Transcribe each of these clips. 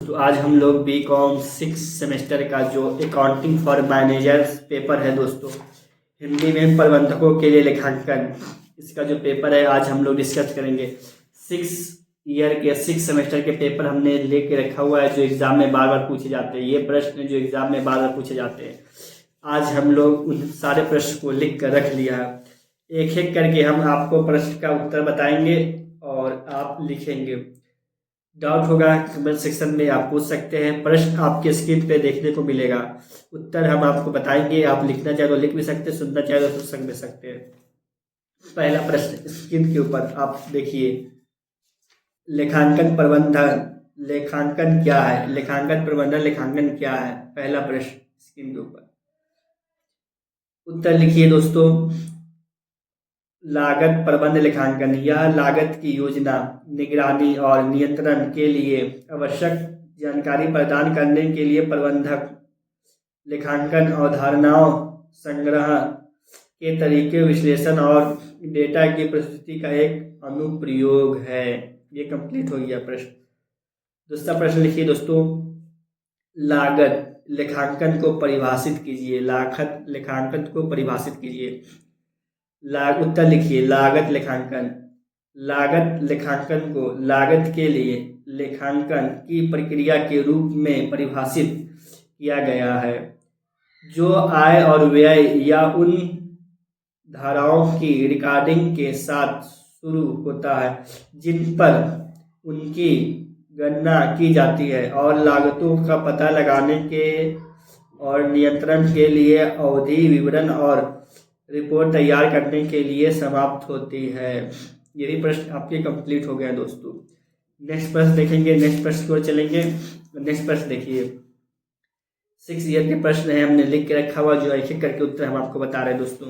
तो आज हम लोग बीकॉम 6 सेमेस्टर का जो अकाउंटिंग फॉर मैनेजर्स पेपर है दोस्तों, हिंदी में प्रबंधकों के लिए लेखांकन, इसका जो पेपर है आज हम लोग डिस्कस करेंगे। 6 सेमेस्टर के पेपर हमने लेके रखा हुआ है जो एग्जाम में बार बार पूछे जाते हैं। ये प्रश्न जो एग्जाम में बार बार पूछे जाते हैं, आज हम लोग उन सारे प्रश्न को लिख कर रख लिया है। एक एक करके हम आपको प्रश्न का उत्तर बताएंगे और आप लिखेंगे। डाउट होगा कमेंट सेक्शन में आप पूछ सकते हैं। प्रश्न आपके स्क्रीन पे देखने को मिलेगा, उत्तर हम आपको बताएंगे। आप लिखना चाहे तो लिख भी सकते हैं, सुनना चाहे तो सुन भी सकते हैं। पहला प्रश्न स्क्रीन के ऊपर आप देखिए, लेखांकन प्रबंधन लेखांकन क्या है? लेखांकन प्रबंधन लेखांकन क्या है? पहला प्रश्न स्क्रीन के ऊपर उत्तर लिखिए दोस्तों। लागत प्रबंध लेखांकन, यह लागत की योजना, निगरानी और नियंत्रण के लिए आवश्यक जानकारी प्रदान करने के लिए प्रबंधक लेखांकन अवधारणाओं, संग्रह के तरीके, विश्लेषण और डेटा की प्रस्तुति का एक अनुप्रयोग है। ये कंप्लीट हो गया प्रश्न। दूसरा प्रश्न लिखिए दोस्तों, लागत लेखांकन को परिभाषित कीजिए। लागत लेखांकन को परिभाषित कीजिए। उत्तर लिखिए, लागत लेखांकन को लागत के लिए लेखांकन की प्रक्रिया के रूप में परिभाषित किया गया है जो आय और व्यय या उन धाराओं की रिकॉर्डिंग के साथ शुरू होता है जिन पर उनकी गणना की जाती है और लागतों का पता लगाने के और नियंत्रण के लिए अवधि विवरण और रिपोर्ट तैयार करने के लिए समाप्त होती है। ये भी प्रश्न आपके कंप्लीट हो गए दोस्तों। नेक्स्ट प्रश्न देखेंगे, नेक्स्ट प्रश्न की ओर चलेंगे। नेक्स्ट प्रश्न देखिए, 6 ईयर के प्रश्न है, हमने लिख के रखा हुआ जो एक एक करके उत्तर हम आपको बता रहे हैं दोस्तों।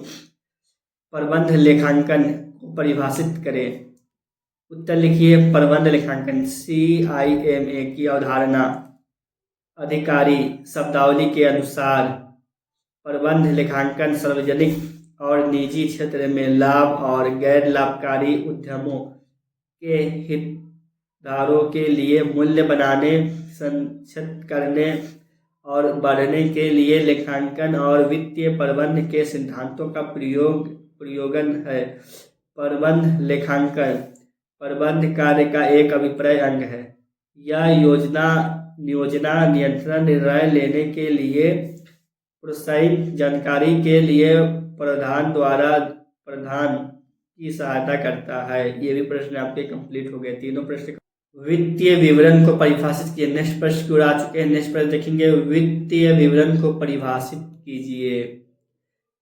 प्रबंध लेखांकन को परिभाषित करें। उत्तर लिखिए, प्रबंध लेखांकन CIMA की अवधारणा अधिकारी शब्दावली के अनुसार प्रबंध लेखांकन सार्वजनिक और निजी क्षेत्र में लाभ और गैर लाभकारी उद्यमों के हितधारकों के लिए मूल्य बनाने, संचित करने और बढ़ाने के लिए लेखांकन और वित्तीय प्रबंधन के सिद्धांतों का प्रयोगन है। प्रबंध लेखांकन प्रबंध कार्य का एक अभिप्राय अंग है। यह योजना, नियंत्रण, निर्णय लेने के लिए प्रोत्साहित जानकारी के लिए प्रधान की सहायता करता है। ये भी प्रश्न आपके कंप्लीट हो गए, तीनों प्रश्न। वित्तीय विवरण को परिभाषित किए। नेक्स्ट प्रश्न की ओर आ चुके हैं। नेक्स्ट प्रश्न देखेंगे, वित्तीय विवरण को परिभाषित कीजिए।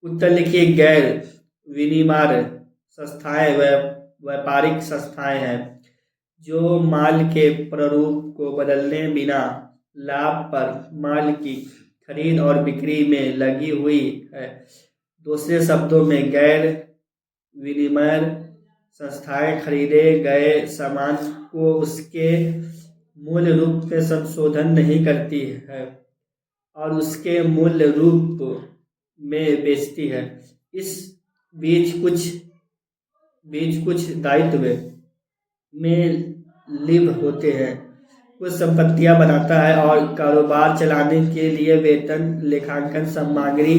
उत्तर लिखिए, गैर विनिर्माण संस्थाएं व्यापारिक संस्थाएं हैं जो माल के प्रारूप को बदलने बिना लाभ पर माल की खरीद और बिक्री में लगी हुई है। दूसरे शब्दों में, गैर विनिर्माण संस्थाएं खरीदे गए सामान को उसके मूल रूप में संशोधन नहीं करती है और उसके मूल रूप में बेचती है। इस बीच कुछ दायित्व में लिव होते हैं, कुछ संपत्तियां बनाता है और कारोबार चलाने के लिए वेतन, लेखांकन सामग्री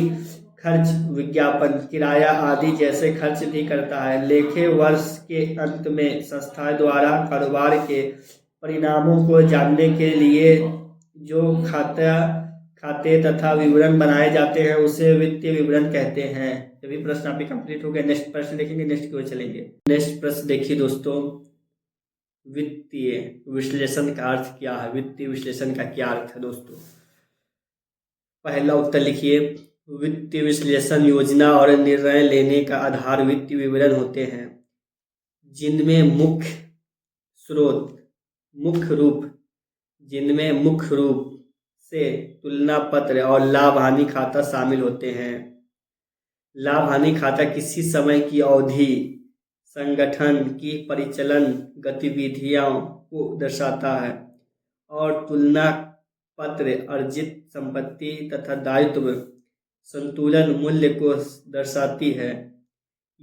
खर्च, विज्ञापन, किराया आदि जैसे खर्च भी करता है। लेखे वर्ष के अंत में संस्था द्वारा कारोबार के परिणामों को जानने के लिए जो खाते तथा विवरण बनाए जाते हैं उसे वित्तीय विवरण कहते हैं। सभी प्रश्न आपके कंप्लीट हो गए। नेक्स्ट प्रश्न देखेंगे, नेक्स्ट की ओर चलेंगे। नेक्स्ट प्रश्न देखिए दोस्तों, वित्तीय विश्लेषण का अर्थ क्या है? वित्तीय विश्लेषण का क्या अर्थ है दोस्तों? पहला उत्तर लिखिए, वित्तीय विश्लेषण योजना और निर्णय लेने का आधार वित्तीय विवरण होते हैं जिनमें मुख्य रूप से तुलना पत्र और लाभ हानि खाता शामिल होते हैं। लाभ हानि खाता किसी समय की अवधि संगठन की परिचालन गतिविधियों को दर्शाता है और तुलना पत्र अर्जित संपत्ति तथा दायित्व संतुलन मूल्य को दर्शाती है।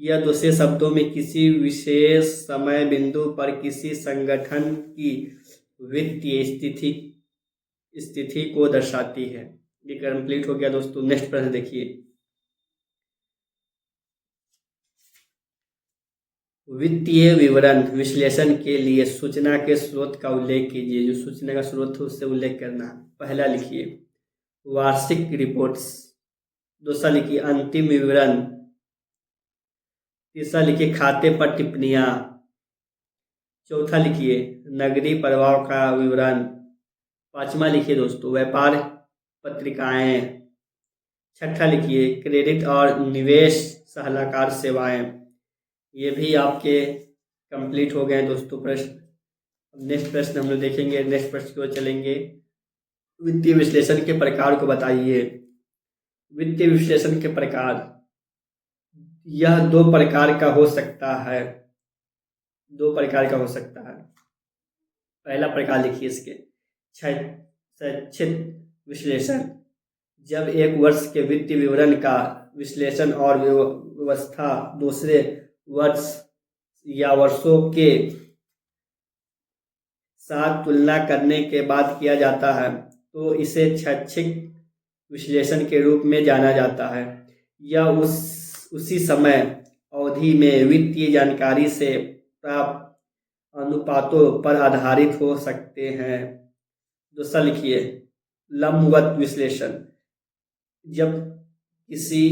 यह दूसरे शब्दों में किसी विशेष समय बिंदु पर किसी संगठन की वित्तीय स्थिति स्थिति को दर्शाती है। ये कंप्लीट हो गया दोस्तों। नेक्स्ट प्रश्न देखिए, वित्तीय विवरण विश्लेषण के लिए सूचना के स्रोत का उल्लेख कीजिए। जो सूचना का स्रोत है उससे उल्लेख करना। पहला लिखिए वार्षिक रिपोर्ट्स, दूसरा लिखिए अंतिम विवरण, तीसरा लिखिए खाते पर टिप्पणियां, चौथा लिखिए नकदी प्रवाह का विवरण, पांचवा लिखिए दोस्तों व्यापार पत्रिकाएं, छठा लिखिए क्रेडिट और निवेश सलाहकार सेवाएं। ये भी आपके कंप्लीट हो गए दोस्तों प्रश्न। नेक्स्ट प्रश्न हम लोग देखेंगे। नेक्स्ट प्रश्न की ओर चलेंगे, वित्तीय विश्लेषण के प्रकार को बताइए। वित्तीय विश्लेषण के प्रकार, यह दो प्रकार का हो सकता है। दो प्रकार का हो सकता है। पहला प्रकार लिखिए इसके संक्षिप्त विश्लेषण, जब एक वर्ष के वित्तीय विवरण का विश्लेषण और व्यवस्था दूसरे वर्ष या वर्षों के साथ तुलना करने के बाद किया जाता है तो इसे शैक्षिक विश्लेषण के रूप में जाना जाता है। यह उसी समय अवधि में वित्तीय जानकारी से प्राप्त अनुपातों पर आधारित हो सकते हैं। दूसरा लिखिए लंबवत विश्लेषण, जब किसी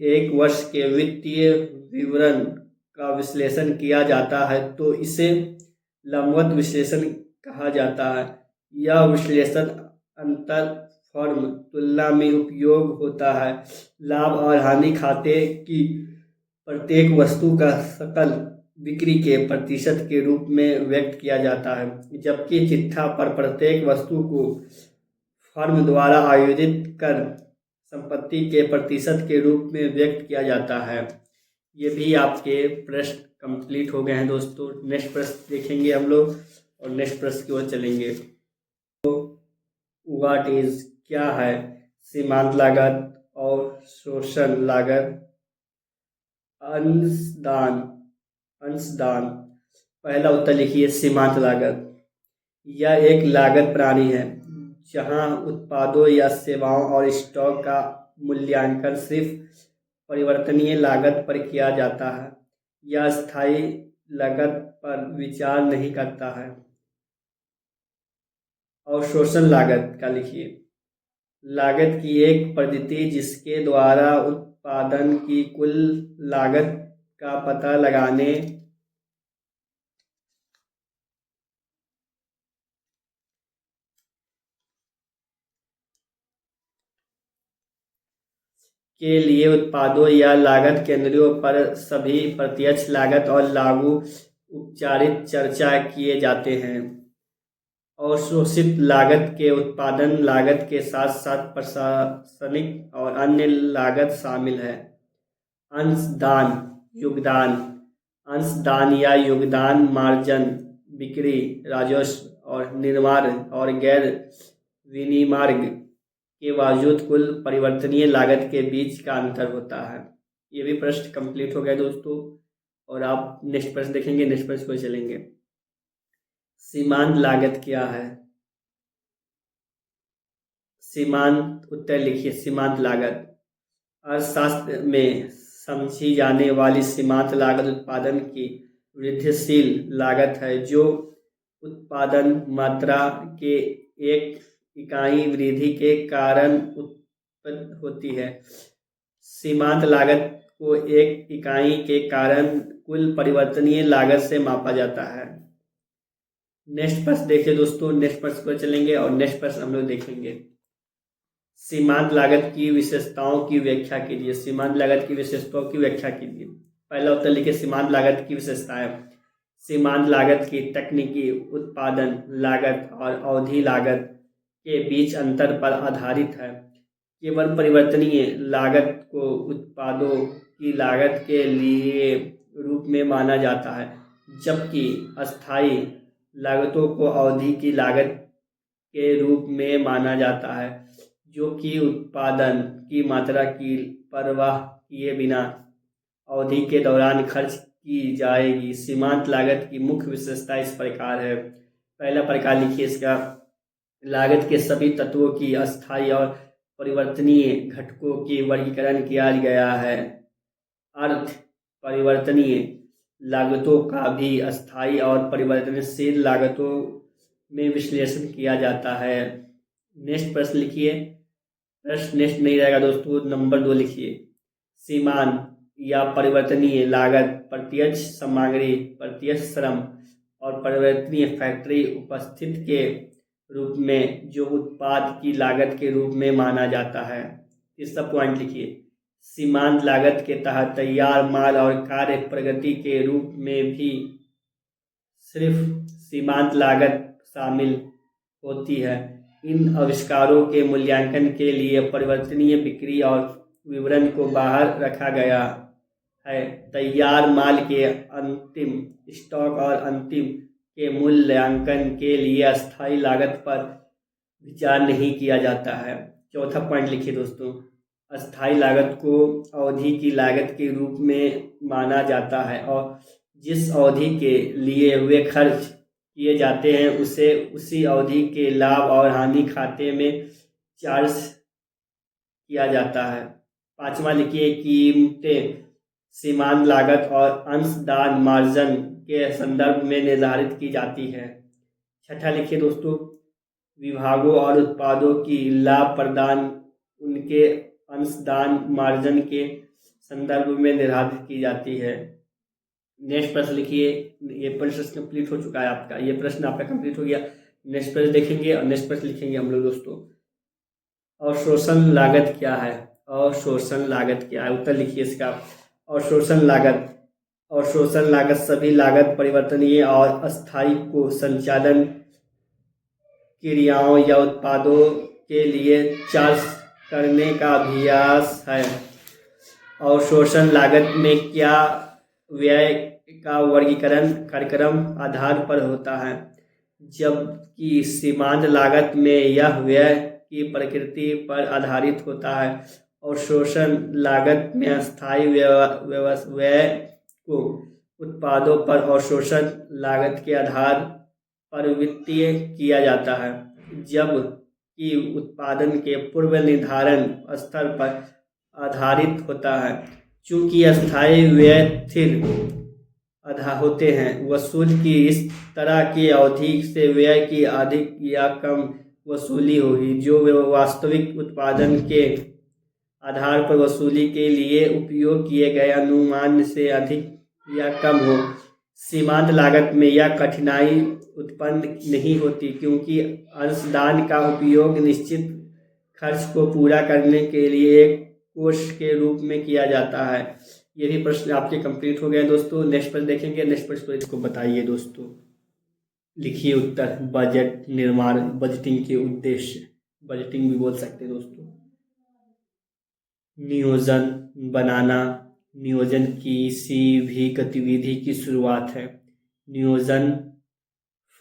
एक वर्ष के वित्तीय विवरण का विश्लेषण किया जाता है तो इसे लंबवत विश्लेषण कहा जाता है। यह विश्लेषण अंतर फर्म तुलना में उपयोग होता है। लाभ और हानि खाते की प्रत्येक वस्तु का सकल बिक्री के प्रतिशत के रूप में व्यक्त किया जाता है, जबकि चिट्ठा पर प्रत्येक वस्तु को फर्म द्वारा आयोजित कर संपत्ति के प्रतिशत के रूप में व्यक्त किया जाता है। ये भी आपके प्रश्न कंप्लीट हो गए हैं दोस्तों। नेक्स्ट प्रश्न देखेंगे हम लोग और नेक्स्ट प्रश्न की ओर चलेंगे। तो व्हाट इज, क्या है सीमांत लागत और शोषण लागत। अंशदान, पहला उत्तर लिखिए सीमांत लागत। यह एक लागत प्रणाली है जहां उत्पादों या सेवाओं और स्टॉक का मूल्यांकन सिर्फ परिवर्तनीय लागत पर किया जाता है। यह स्थायी लागत पर विचार नहीं करता है। अवशोषण लागत का लिखिए, लागत की एक पद्धति जिसके द्वारा उत्पादन की कुल लागत का पता लगाने के लिए उत्पादों या लागत केंद्रों पर सभी प्रत्यक्ष लागत और लागू उपचारित चर्चा किए जाते हैं। अवशोषित लागत के उत्पादन लागत के साथ साथ प्रशासनिक और अन्य लागत शामिल है। अंशदान, योगदान, अंशदान या योगदान मार्जिन बिक्री राजस्व और निर्माण और गैर विनिर्माण के बावजूद कुल परिवर्तनीय लागत के बीच का अंतर होता है। ये भी प्रश्न कंप्लीट हो गया दोस्तों और आप नेक्स्ट प्रश्न देखेंगे। नेक्स्ट प्रश्न को चलेंगे, सीमांत लागत क्या है। सीमांत, उत्तर लिखिए सीमांत लागत अर्थशास्त्र में समझी जाने वाली सीमांत लागत उत्पादन की वृद्धिशील लागत है जो उत्पादन मात्रा के एक इकाई वृद्धि के कारण उत्पन्न होती है। सीमांत लागत को एक इकाई के कारण कुल परिवर्तनीय लागत से मापा जाता है। नेक्स्ट प्रश्न देखिए दोस्तों। नेक्स्ट प्रश्न पर चलेंगे और नेक्स्ट प्रश्न हम लोग देखेंगे, सीमांत लागत की विशेषताओं की व्याख्या कीजिए। सीमांत लागत की विशेषताओं की व्याख्या कीजिए। पहला उत्तर लिखिए सीमांत लागत की विशेषताएं। सीमांत लागत की तकनीकी उत्पादन लागत और अवधि लागत के बीच अंतर पर आधारित है। केवल परिवर्तनीय लागत को उत्पादों की लागत के लिए रूप में माना जाता है, जबकि अस्थायी लागतों को अवधि की लागत के रूप में माना जाता है, जो कि उत्पादन की मात्रा की परवाह किए बिना अवधि के दौरान खर्च की जाएगी। सीमांत लागत की मुख्य विशेषता इस प्रकार है। पहला प्रकार लिखिए इसका लागत के सभी तत्वों की अस्थायी और परिवर्तनीय घटकों की वर्गीकरण किया गया है। अर्थ परिवर्तनीय लागतों का भी अस्थायी और परिवर्तनशील लागतों में विश्लेषण किया जाता है। नेक्स्ट प्रश्न लिखिए। प्रश्न नेक्स्ट नहीं रहेगा दोस्तों, नंबर 2 लिखिए। सीमांत या परिवर्तनीय लागत प्रत्यक्ष सामग्री, प्रत्यक्ष श्रम और परिवर्तनीय फैक्ट्री उपस्थिति के रूप में जो उत्पाद की लागत के रूप में माना जाता है। तीसरा पॉइंट लिखिए। सीमांत लागत के तहत तैयार माल और कार्य प्रगति के रूप में भी सिर्फ सीमांत लागत शामिल होती है। इन आविष्कारों के मूल्यांकन के लिए परिवर्तनीय बिक्री और विवरण को बाहर रखा गया है। तैयार माल के अंतिम स्टॉक और अंतिम के मूल्यांकन के लिए अस्थायी लागत पर विचार नहीं किया जाता है। चौथा पॉइंट लिखिए दोस्तों। अस्थायी लागत को अवधि की लागत के रूप में माना जाता है और जिस अवधि के लिए हुए खर्च किए जाते हैं उसे उसी अवधि के लाभ और हानि खाते में चार्ज किया जाता है। पांचवा लिखिए। कीमतें सीमांत लागत और अंशदान मार्जिन के संदर्भ में निर्धारित की जाती है। छठा लिखिए दोस्तों। विभागों और उत्पादों की लाभ प्रदान उनके अंशदान मार्जिन के संदर्भ में निर्धारित की जाती है। नेक्स्ट प्रश्न लिखिए। ये प्रश्न कंप्लीट हो चुका है आपका, ये प्रश्न आपका कंप्लीट हो गया। नेक्स्ट प्रश्न देखेंगे और नेक्स्ट प्रश्न लिखेंगे हम लोग दोस्तों। अवशोषण लागत क्या है? अवशोषण लागत क्या है? उत्तर लिखिए इसका। अवशोषण लागत सभी लागत परिवर्तनीय और अस्थायी को संचालन क्रियाओं या उत्पादों के लिए चार्ज करने का अभ्यास है। अवशोषण लागत में क्या व्यय का वर्गीकरण कार्यक्रम आधार पर होता है, जबकि सीमांत लागत में यह व्यय की प्रकृति पर आधारित होता है। अवशोषण लागत में अस्थायी व्यय को उत्पादों पर अवशोषण लागत के आधार पर वित्तीय किया जाता है, जबकि उत्पादन के पूर्व निर्धारण स्तर पर आधारित होता है। चूंकि अस्थायी व्यय स्थिर होते हैं, वसूल की इस तरह की अवधि से व्यय की अधिक या कम वसूली होगी, जो वास्तविक उत्पादन के आधार पर वसूली के लिए उपयोग किए गए अनुमान से अधिक या कम हो। सीमांत लागत में यह कठिनाई उत्पन्न नहीं होती, क्योंकि अंशदान का उपयोग निश्चित खर्च को पूरा करने के लिए एक कोष के रूप में किया जाता है। ये भी प्रश्न आपके कंप्लीट हो गए दोस्तों। नेक्स्ट प्रश्न देखेंगे। नेक्स्ट प्रश्न इसको बताइए दोस्तों। लिखिए उत्तर। बजट निर्माण, बजटिंग के उद्देश्य, बजटिंग भी बोल सकते हैं दोस्तों। नियोजन बनाना। नियोजन किसी भी गतिविधि की शुरुआत है। नियोजन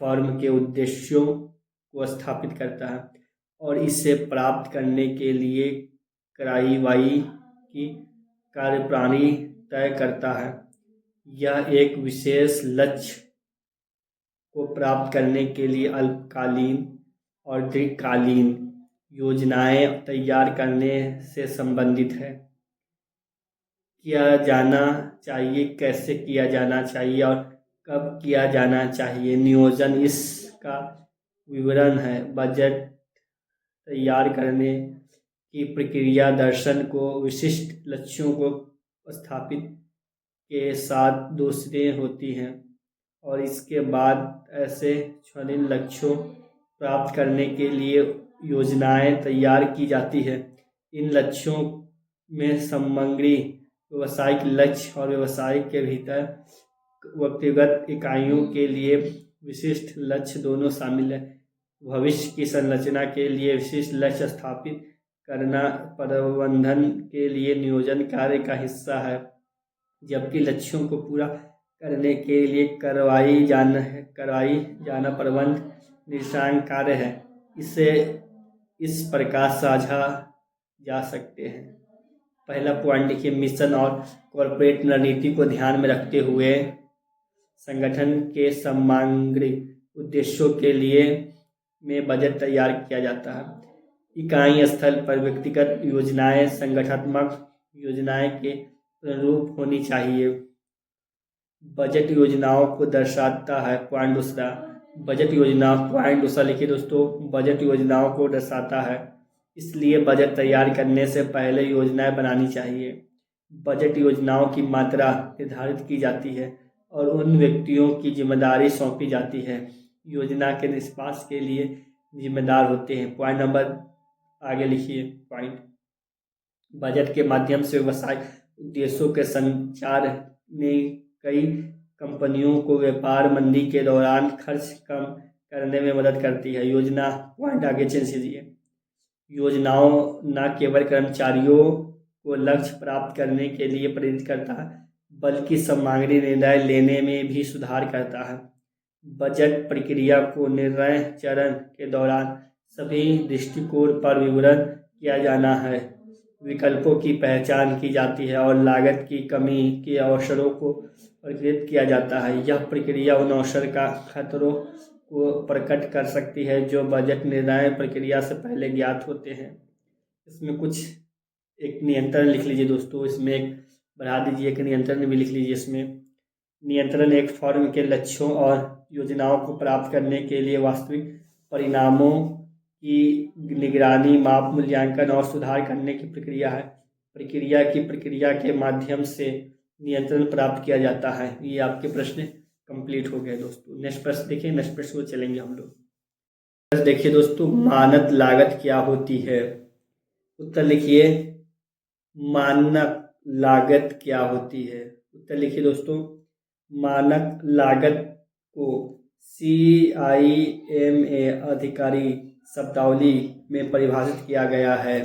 फर्म के उद्देश्यों को स्थापित करता है और इसे प्राप्त करने के लिए कार्यवाही की कार्यप्रणाली तय करता है। यह एक विशेष लक्ष्य को प्राप्त करने के लिए अल्पकालीन और दीर्घकालीन योजनाएं तैयार करने से संबंधित है। किया जाना चाहिए, कैसे किया जाना चाहिए और कब किया जाना चाहिए। नियोजन इसका विवरण है। बजट तैयार करने की प्रक्रिया दर्शन को विशिष्ट लक्ष्यों को स्थापित के साथ दूसरे होती हैं और इसके बाद ऐसे क्षणिक लक्ष्यों प्राप्त करने के लिए योजनाएं तैयार की जाती है। इन लक्ष्यों में समग्र व्यवसायिक लक्ष्य और व्यवसाय के भीतर व्यक्तिगत इकाइयों के लिए विशिष्ट लक्ष्य दोनों शामिल है। भविष्य की संरचना के लिए विशिष्ट लक्ष्य स्थापित करना प्रबंधन के लिए नियोजन कार्य का हिस्सा है, जबकि लक्ष्यों को पूरा करने के लिए करवाई जाना प्रबंध निर्देशांक कार्य है। इसे इस प्रकार साझा जा सकते हैं। पहला पॉइंट लिखिए। मिशन और कॉर्पोरेट रणनीति को ध्यान में रखते हुए संगठन के समग्र उद्देश्यों के लिए में बजट तैयार किया जाता है। इकाई स्थल पर व्यक्तिगत योजनाएं संगठनात्मक योजनाएं के अनुरूप होनी चाहिए। बजट योजनाओं को दर्शाता है। पॉइंट दूसरा, बजट योजना। पॉइंट दूसरा लिखिए दोस्तों, बजट योजनाओं को दर्शाता है, इसलिए बजट तैयार करने से पहले योजनाएं बनानी चाहिए। बजट योजनाओं की मात्रा निर्धारित की जाती है और उन व्यक्तियों की जिम्मेदारी सौंपी जाती है योजना के निष्पादन के लिए जिम्मेदार होते हैं। पॉइंट नंबर आगे लिखिए। पॉइंट, बजट के माध्यम से व्यवसाय उद्देश्यों के संचार में कई कंपनियों को व्यापार मंदी के दौरान खर्च कम करने में मदद करती है। योजना, पॉइंट आगे चेंज कीजिए। योजनाओं न केवल कर्मचारियों को लक्ष्य प्राप्त करने के लिए प्रेरित करता है, बल्कि सामग्री निर्णय लेने में भी सुधार करता है। बजट प्रक्रिया को निर्णय चरण के दौरान सभी दृष्टिकोण पर विवरण किया जाना है, विकल्पों की पहचान की जाती है और लागत की कमी के अवसरों को वर्गीकृत किया जाता है। यह प्रक्रिया उन अवसर का खतरों को प्रकट कर सकती है जो बजट निर्णय प्रक्रिया से पहले ज्ञात होते हैं। इसमें कुछ एक नियंत्रण लिख लीजिए दोस्तों, इसमें एक बढ़ा दीजिए, एक नियंत्रण भी लिख लीजिए। इसमें नियंत्रण एक फर्म के लक्ष्यों और योजनाओं को प्राप्त करने के लिए वास्तविक परिणामों की निगरानी, माप, मूल्यांकन और सुधार करने की प्रक्रिया है। प्रक्रिया के माध्यम से नियंत्रण प्राप्त किया जाता है। ये आपके प्रश्न कंप्लीट हो गए दोस्तों। नेक्स्ट प्रश्न देखिए, नेक्स्ट प्रश्न को चलेंगे हम लोग। देखिए दोस्तों, मानक लागत क्या होती है? उत्तर लिखिए, मानक लागत क्या होती है? उत्तर लिखिए दोस्तों, मानक लागत को CIMA आधिकारिक शब्दावली में परिभाषित किया गया है।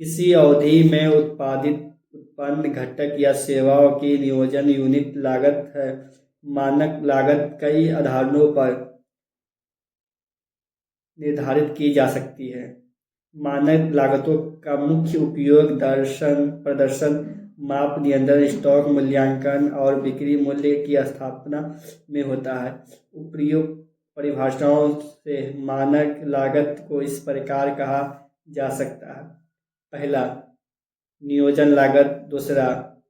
किसी अवधि में उत्पन्न घटक या सेवाओं की नियोजन यूनिट लागत है। मानक लागत कई आधारों पर निर्धारित की जा सकती है। मानक लागतों का मुख्य उपयोग प्रदर्शन माप, नियंत्रण, स्टॉक मूल्यांकन और बिक्री मूल्य की स्थापना में होता है। उपयुक्त परिभाषाओं से मानक लागत को इस प्रकार कहा जा सकता है। पहला, नियोजन लागत। दूसरा,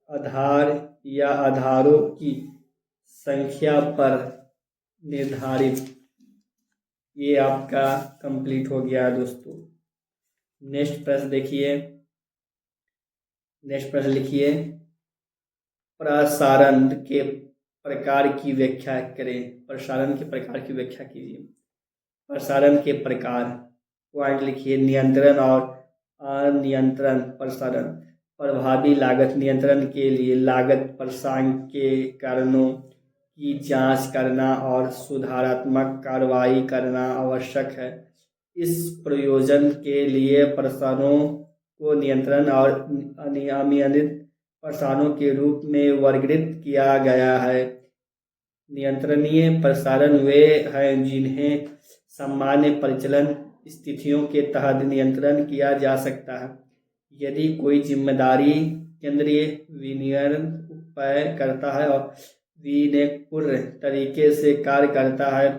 आधार या आधारों की संख्या पर निर्धारित। ये आपका कंप्लीट हो गया दोस्तों। नेक्स्ट प्रश्न देखिए, नेक्स्ट प्रश्न लिखिए, प्रसारण के प्रकार की व्याख्या करें। प्रसारण के प्रकार की व्याख्या कीजिए। प्रसारण के प्रकार, पॉइंट लिखिए, नियंत्रण और अनियंत्रण प्रसारण। प्रभावी लागत नियंत्रण के लिए लागत प्रसारण के कारणों की जांच करना और सुधारात्मक कार्रवाई करना आवश्यक है। इस प्रयोजन के लिए प्रसारणों को नियंत्रण और अनियमित प्रसारणों के रूप में वर्गीकृत किया गया है। नियंत्रणीय प्रसारण वे हैं जिन्हें सामान्य परिचालन स्थितियों के तहत नियंत्रण किया जा सकता है। यदि कोई जिम्मेदारी केंद्रीय विनियमन उपाय करता है और विवेकपूर्ण तरीके से कार्य करता है।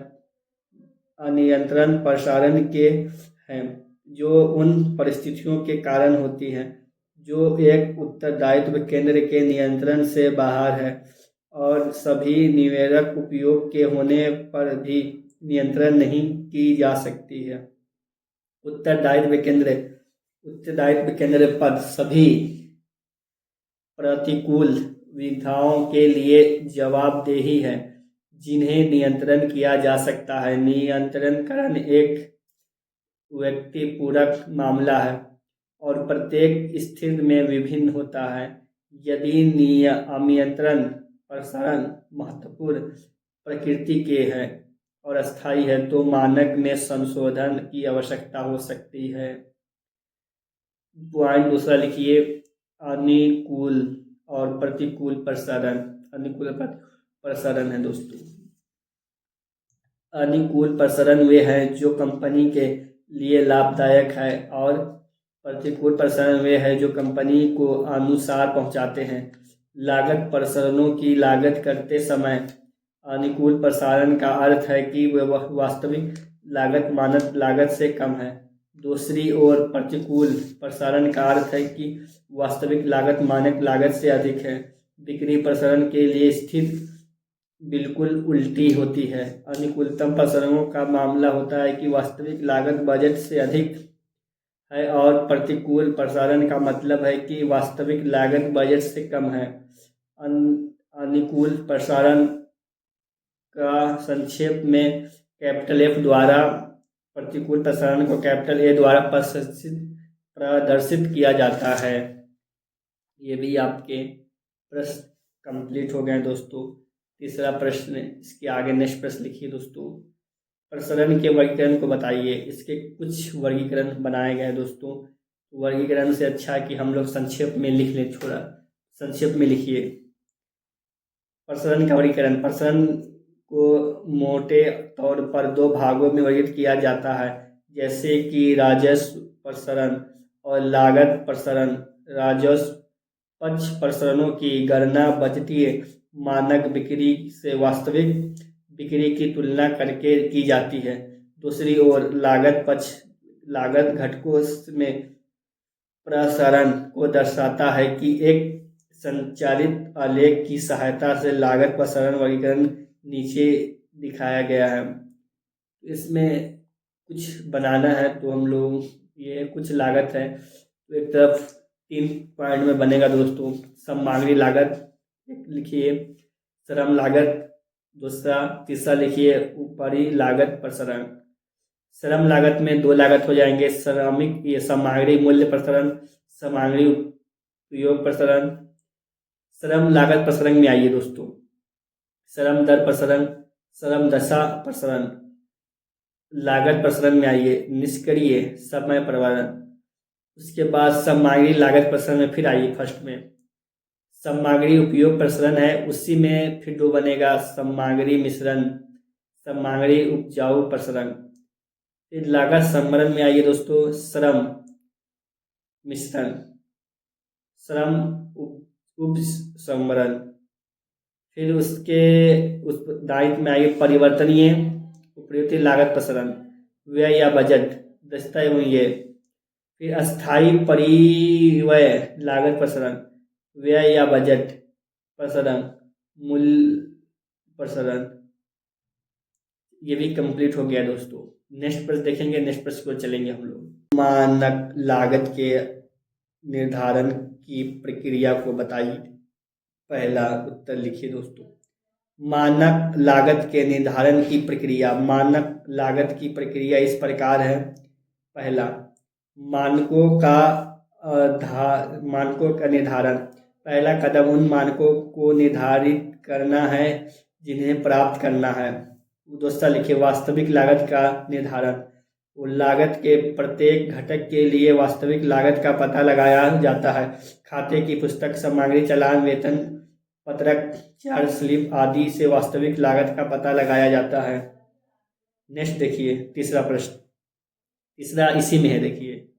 अनियंत्रण प्रसारण के हैं जो उन परिस्थितियों के कारण होती हैं जो एक उत्तरदायित्व केंद्र के नियंत्रण से बाहर है और सभी निवेदक उपयोग के होने पर भी नियंत्रण नहीं की जा सकती है। उत्तरदायित्व केंद्र पर सभी प्रतिकूल विधाओं के लिए जवाबदेही है जिन्हें नियंत्रण किया जा सकता है। नियंत्रणकरण एक व्यक्तिपूरक मामला है और प्रत्येक स्थिति में विभिन्न होता है। यदि अनियंत्रण प्रसारण महत्वपूर्ण प्रकृति के हैं और अस्थायी है तो मानक में संशोधन की आवश्यकता हो सकती है। पॉइंट दूसरा लिखिए, अनुकूल और प्रतिकूल प्रसारण। अनुकूल प्रसारण है दोस्तों। अनुकूल प्रसारण वे हैं जो कंपनी के लिए लाभदायक है और प्रतिकूल प्रसारण वे हैं जो कंपनी को अनुसार पहुंचाते हैं। लागत प्रसारणों की लागत करते समय अनुकूल प्रसारण का अर्थ है कि वह वास्तविक लागत मानक लागत से कम है। दूसरी ओर प्रतिकूल प्रसारण का अर्थ है कि वास्तविक लागत मानक लागत से अधिक है। बिक्री प्रसारण के लिए स्थिति बिल्कुल उल्टी होती है। अनुकूलतम प्रसारणों का मामला होता है कि वास्तविक लागत बजट से अधिक है और प्रतिकूल प्रसारण का मतलब है कि वास्तविक लागत बजट से कम है। अनुकूल प्रसारण का संक्षेप में कैपिटल F द्वारा, प्रतिकूल प्रसारण को कैपिटल A द्वारा प्रदर्शित किया जाता है। ये भी आपके प्रश्न कंप्लीट हो गए दोस्तों। तीसरा प्रश्न, इसके आगे नेक्स्ट प्रश्न लिखिए दोस्तों। प्रसारण के वर्गीकरण को बताइए। इसके कुछ वर्गीकरण बनाए गए दोस्तों। वर्गीकरण से अच्छा है कि हम लोग संक्षेप में लिख लें, थोड़ा संक्षेप में लिखिए। प्रसारण का वर्गीकरण, प्रसारण को मोटे तौर पर दो भागों में वर्गीकृत किया जाता है, जैसे कि राजस्व प्रसारण और लागत प्रसारण। राजस्व पक्ष प्रसारणों की गणना बजटीय मानक बिक्री से वास्तविक बिक्री की तुलना करके की जाती है। दूसरी ओर लागत पक्ष लागत घटकों में प्रसारण को दर्शाता है कि एक संचालित आलेख की सहायता से लागत प्रसारण वर्गीकरण नीचे दिखाया गया है। इसमें कुछ बनाना है तो हम लोग, ये कुछ लागत है तो एक तरफ 3 पॉइंट में बनेगा दोस्तों। सामग्री लागत लिखिए, श्रम लागत दूसरा, तीसरा लिखिए ऊपरी लागत प्रसारण। श्रम लागत में 2 लागत हो जाएंगे, श्रमिक ये सामग्री मूल्य प्रसारण, सामग्री उपयोग प्रसारण। श्रम लागत प्रसारण में आइए दोस्तों, श्रम दर प्रसारण, श्रम दशा प्रसारण। लागत प्रसारण में आइए, निष्क्रिय समय प्रबंधन। उसके बाद सामग्री लागत प्रसारण में फिर आइए, फर्स्ट में सामग्री उपयोग प्रसारण है, उसी में फिर 2 बनेगा, सामग्री मिश्रण, सामग्री उपजाऊ प्रसारण। फिर लागत सम्मरण में आइए दोस्तों, श्रम मिश्रण, श्रम उपसम्मरण। फिर उसके उस दायित्व में आइए परिवर्तनीय उपयुक्त लागत प्रसारण, व्यय या बजट, दस्ता एवं ये। फिर अस्थायी परिव्यय लागत प्रसारण, व्यय या बजट प्रसारण, मूल्य प्रसारण। ये भी कंप्लीट हो गया दोस्तों। नेक्स्ट प्रश्न देखेंगे, नेक्स्ट प्रश्न को चलेंगे हम लोग। मानक लागत के निर्धारण की प्रक्रिया को बताइए। पहला उत्तर लिखिए दोस्तों। मानक लागत के निर्धारण की प्रक्रिया। मानक लागत की प्रक्रिया इस प्रकार है। पहला, मानकों का निर्धारण। पहला कदम उन मानकों को निर्धारित करना है जिन्हें प्राप्त करना है। दूसरा लिखिए वास्तविक लागत का निर्धारण। लागत के प्रत्येक घटक के लिए वास्तविक लागत का पता लगाया जाता है। खाते की पुस्तक, सामग्री चालान, वेतन पत्रक, चार्ज स्लिप आदि से वास्तविक लागत का पता लगाया जाता है। नेक्स्ट देखिए तीसरा प्रश्न, तीसरा इसी में है, देखिए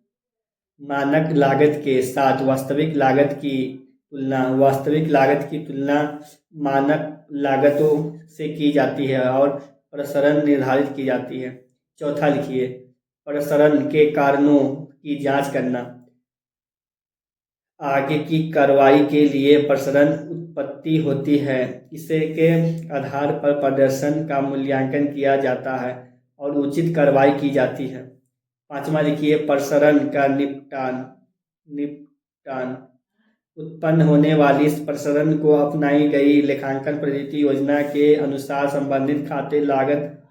मानक लागत के साथ वास्तविक लागत की तुलना। वास्तविक लागत की तुलना मानक लागतों से की जाती है और प्रसारण निर्धारित की जाती है। चौथा लिखिए प्रसारण के कारणों की जांच करना। आगे की कार्रवाई के लिए प्रसारण उत्पत्ति होती है, इसे के आधार पर प्रदर्शन का मूल्यांकन किया जाता है और उचित कार्रवाई की जाती है। पांचवा लिखिए प्रसारण का निपटान। उत्पन्न होने वाली इस प्रसारण को अपनाई गई लेखांकन पद्धति योजना के अनुसार संबंधित खाते लागत,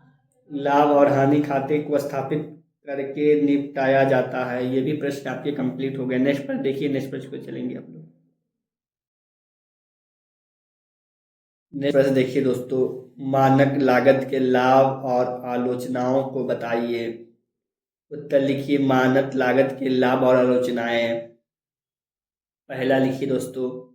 लाभ और हानि खाते को स्थापित करके निपटाया जाता है। ये भी प्रश्न आपके कंप्लीट हो गए। नेक्स्ट पर देखिए, नेक्स्ट प्रश्न को चलेंगे हम लोग। नेक्स्ट प्रश्न देखिए दोस्तों, मानक लागत के लाभ और आलोचनाओं को बताइए। उत्तर लिखिए मानक लागत के लाभ और आलोचनाएं। पहला लिखिए दोस्तों,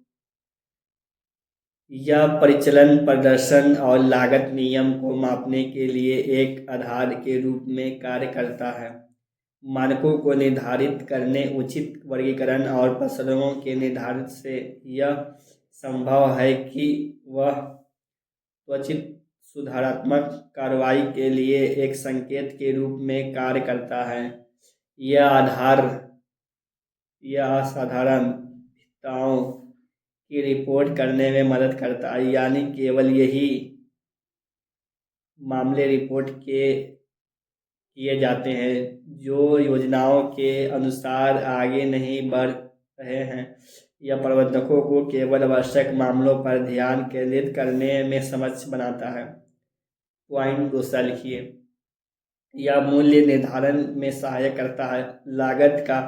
यह परिचालन प्रदर्शन और लागत नियम को मापने के लिए एक आधार के रूप में कार्य करता है। मानकों को निर्धारित करने, उचित वर्गीकरण और प्रसारणों के निर्धारण से यह संभव है कि वह त्वरित सुधारात्मक कार्रवाई के लिए एक संकेत के रूप में कार्य करता है। यह असाधारण भिन्नताओं की रिपोर्ट करने में मदद करता है, यानी केवल यही मामले रिपोर्ट किए जाते हैं जो योजनाओं के अनुसार आगे नहीं बढ़ रहे हैं। यह प्रबंधकों को केवल आवश्यक मामलों पर ध्यान केंद्रित करने में सक्षम बनाता है। पॉइंट दूसरा लिखिए। यह मूल्य निर्धारण में सहायता करता है। लागत का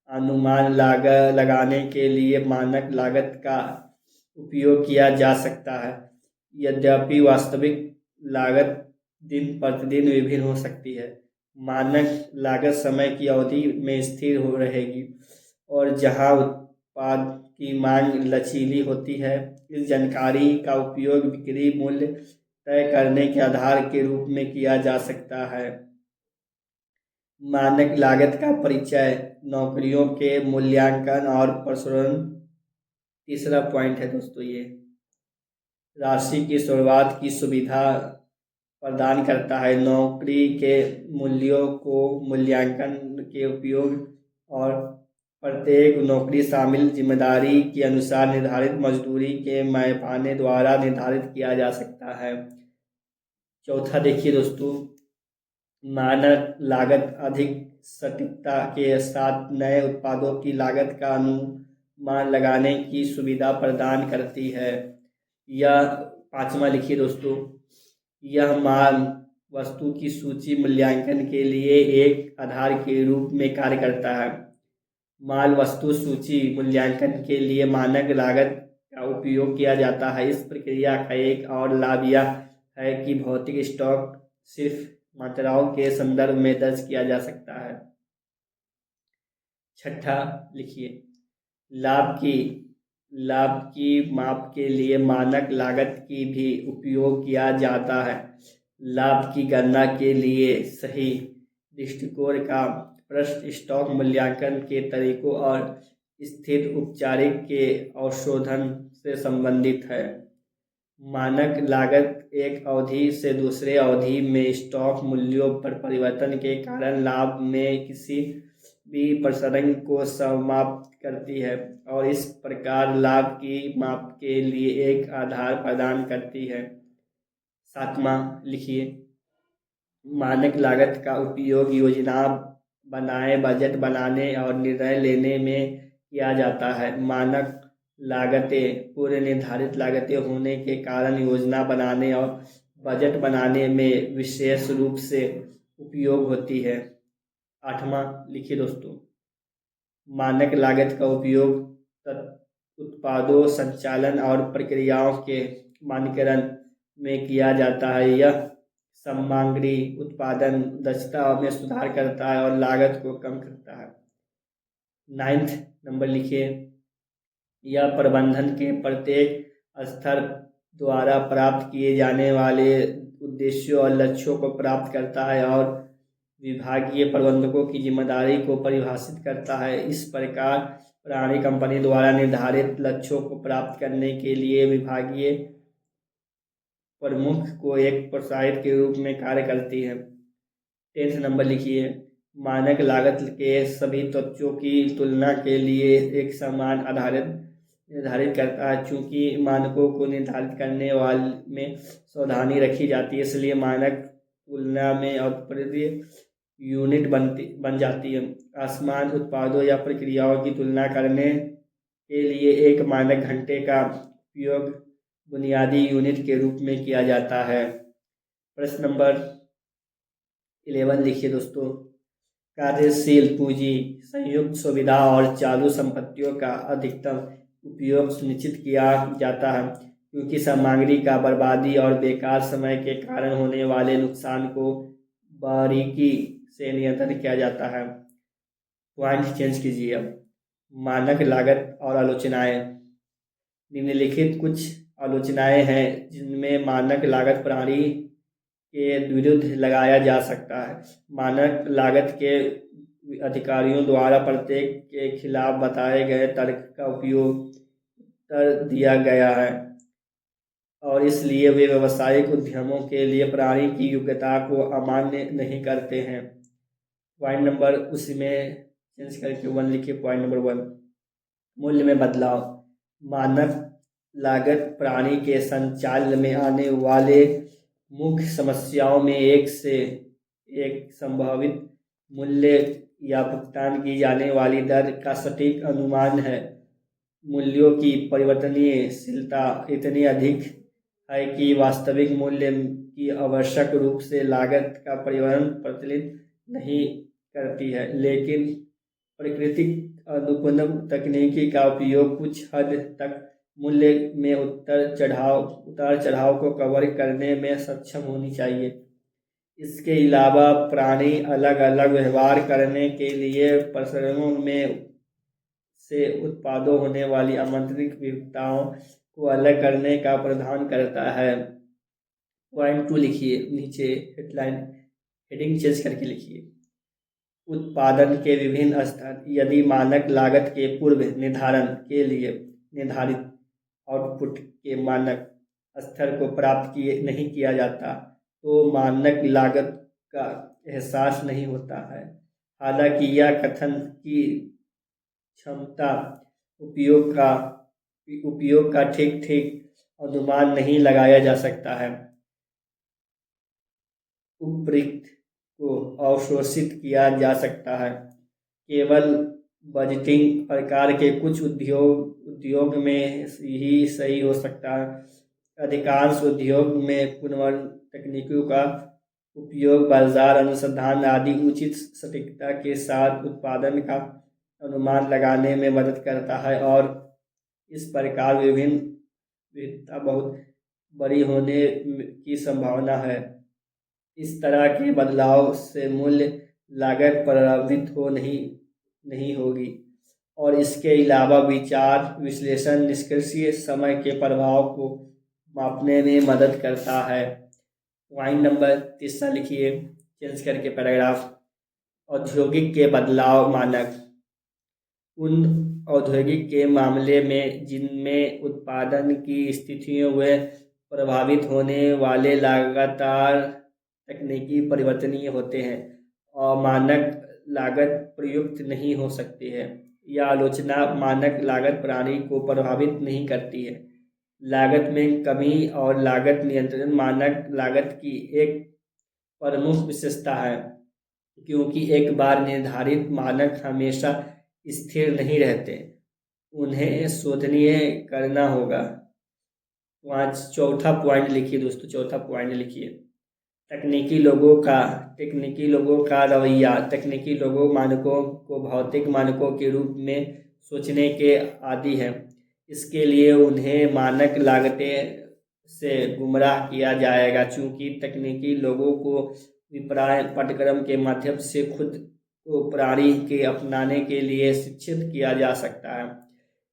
अनुमान लगाने के लिए मानक लागत का उपयोग किया जा सकता है, यद्यपि वास्तविक लागत दिन प्रतिदिन विभिन्न हो सकती है। मानक लागत समय की अवधि में स्थिर हो रहेगी और जहां उत्पाद की मांग लचीली होती है। इस जानकारी का उपयोग बिक्री मूल्य तय करने के आधार के रूप में किया जा सकता है। मानक लागत का परिचय, नौकरियों के मूल्यांकन और प्रसरण। तीसरा पॉइंट है दोस्तों, ये राशि की शुरुआत की सुविधा प्रदान करता है। नौकरी के मूल्यों को मूल्यांकन के उपयोग और प्रत्येक नौकरी शामिल जिम्मेदारी के अनुसार निर्धारित मजदूरी के पैमाने द्वारा निर्धारित किया जा सकता है। चौथा देखिए दोस्तों, मानक लागत अधिक सटीकता के साथ नए उत्पादों की लागत का अनुमान लगाने की सुविधा प्रदान करती है। यह पांचवा लिखिए दोस्तों, यह माल वस्तु की सूची मूल्यांकन के लिए एक आधार के रूप में कार्य करता है। माल वस्तु सूची मूल्यांकन के लिए मानक लागत का उपयोग किया जाता है। इस प्रक्रिया का एक और लाभ यह है कि भौतिक स्टॉक सिर्फ मात्राओं के संदर्भ में दर्ज किया जा सकता है। छठा लिखिए, लाभ की माप के लिए मानक लागत की भी उपयोग किया जाता है। लाभ की गणना के लिए सही दृष्टिकोण का प्रश्न स्टॉक मूल्यांकन के तरीकों और स्थिर उपचारिक के अवशोधन से संबंधित है। मानक लागत एक अवधि से दूसरे अवधि में स्टॉक मूल्यों पर परिवर्तन के कारण लाभ में किसी भी प्रसरण को समाप्त करती है और इस प्रकार लाभ की माप के लिए एक आधार प्रदान करती है। सातवां लिखिए, मानक लागत का उपयोग योजना बनाए, बजट बनाने और निर्णय लेने में किया जाता है। मानक लागतें पूर्व निर्धारित लागतें होने के कारण योजना बनाने और बजट बनाने में विशेष रूप से उपयोग होती है। आठवां लिखिए दोस्तों, मानक लागत का उपयोग उत्पादों, संचालन और प्रक्रियाओं के मानकीकरण में किया जाता है। यह सामग्री उत्पादन दक्षता में सुधार करता है और लागत को कम करता है। 9वां नंबर लिखिए, यह प्रबंधन के प्रत्येक स्तर द्वारा प्राप्त किए जाने वाले उद्देश्यों और लक्ष्यों को प्राप्त करता है और विभागीय प्रबंधकों की जिम्मेदारी को परिभाषित करता है। इस प्रकार प्रणाली कंपनी द्वारा निर्धारित लक्ष्यों को प्राप्त करने के लिए विभागीय प्रमुख को एक प्रोत्साहन के रूप में कार्य करती है। 10वां नंबर लिखिए, मानक लागत के सभी तत्वों की तुलना के लिए एक समान आधार निर्धारित करता है। चूंकि मानकों को निर्धारित करने वाले में सावधानी रखी जाती है, इसलिए मानक तुलना में अद्वितीय यूनिट बन जाती है। असमान उत्पादों या प्रक्रियाओं की तुलना करने के लिए एक मानक घंटे का उपयोग बुनियादी यूनिट के रूप में किया जाता है। प्रश्न नंबर 11 लिखिए दोस्तों, कार्यशील पूंजी, संयुक्त सुविधा और चालू संपत्तियों का अधिकतम उपयोग सुनिश्चित किया जाता है क्योंकि सामग्री का बर्बादी और बेकार समय के कारण होने वाले नुकसान को बारीकी से नियंत्रित किया जाता है। पॉइंट चेंज कीजिए अब। मानक लागत और आलोचनाएं। निम्नलिखित कुछ आलोचनाएं हैं जिनमें मानक लागत प्रणाली के विरुद्ध लगाया जा सकता है। मानक लागत के अधिकारियों द्वारा प्रत्येक के खिलाफ बताए गए तर्क का उपयोग उत्तर दिया गया है। और इसलिए वे व्यावसायिक उद्यमों के लिए प्रणाली की योग्यता को अमान्य नहीं करते हैं। पॉइंट नंबर उसी में चेंज करके 1 लिखिए। पॉइंट नंबर 1, मूल्य में बदलाव। मानक लागत प्रणाली के संचालन में आने वाले मुख्य समस्याओं में एक से एक संभावित मूल्य या भुगतान की जाने वाली दर का सटीक अनुमान है। मूल्यों की परिवर्तनशीलता इतनी अधिक है कि वास्तविक मूल्य की आवश्यक रूप से लागत का परिवर्तन प्रतिनिधित्व नहीं करती है, लेकिन प्राकृतिक अनुकूलन तकनीकी का उपयोग कुछ हद तक मूल्य में उतार चढ़ाव को कवर करने में सक्षम होनी चाहिए। इसके अलावा प्रणाली अलग अलग व्यवहार करने के लिए प्रसंगों में से उत्पादों होने वाली आंतरिक विविधताओं को अलग करने का प्रावधान करता है। पॉइंट 2 लिखिए, नीचे हेडिंग चेंज करके लिखिए। उत्पादन के विभिन्न स्तर। यदि मानक लागत के पूर्व निर्धारण के लिए निर्धारित आउटपुट के मानक स्तर को प्राप्त नहीं किया जाता तो मानक लागत का एहसास नहीं होता है। हालांकि यह कथन की क्षमता उपयोग का ठीक अनुमान नहीं लगाया जा सकता है। उपरोक्त को अवशोषित किया जा सकता है। केवल बजटिंग प्रकार के कुछ उद्योग में ही सही हो सकता है। अधिकांश उद्योग में पुनर्वर्ण तकनीकों का उपयोग बाजार अनुसंधान आदि उचित सटीकता के साथ उत्पादन का अनुमान लगाने में मदद करता है, और इस प्रकार विविधता बहुत बड़ी होने की संभावना है। इस तरह के बदलाव से मूल्य लागत प्रभावित नहीं होगी, और इसके अलावा विचार विश्लेषण निष्कर्षीय समय के प्रभाव को मापने में मदद करता है। पॉइंट नंबर 3 लिखिए, चेंज करके पैराग्राफ। औद्योगिक के बदलाव मानक। उन औद्योगिक के मामले में जिनमें उत्पादन की स्थितियों व प्रभावित होने वाले लगातार तकनीकी परिवर्तनीय होते हैं और मानक लागत प्रयुक्त नहीं हो सकती है। यह आलोचना मानक लागत प्रणाली को प्रभावित नहीं करती है। लागत में कमी और लागत नियंत्रण मानक लागत की एक प्रमुख विशेषता है, क्योंकि एक बार निर्धारित मानक हमेशा स्थिर नहीं रहते, उन्हें शोधनीय करना होगा। चौथा पॉइंट लिखिए दोस्तों, चौथा पॉइंट लिखिए। तकनीकी लोगों का रवैया। तकनीकी लोगों मानकों को भौतिक मानकों के रूप में सोचने के आदी हैं। इसके लिए उन्हें मानक लागतें से गुमराह किया जाएगा, चूँकि तकनीकी लोगों को विपणन पाठ्यक्रम के माध्यम से खुद को प्रणाली के अपनाने के लिए शिक्षित किया जा सकता है।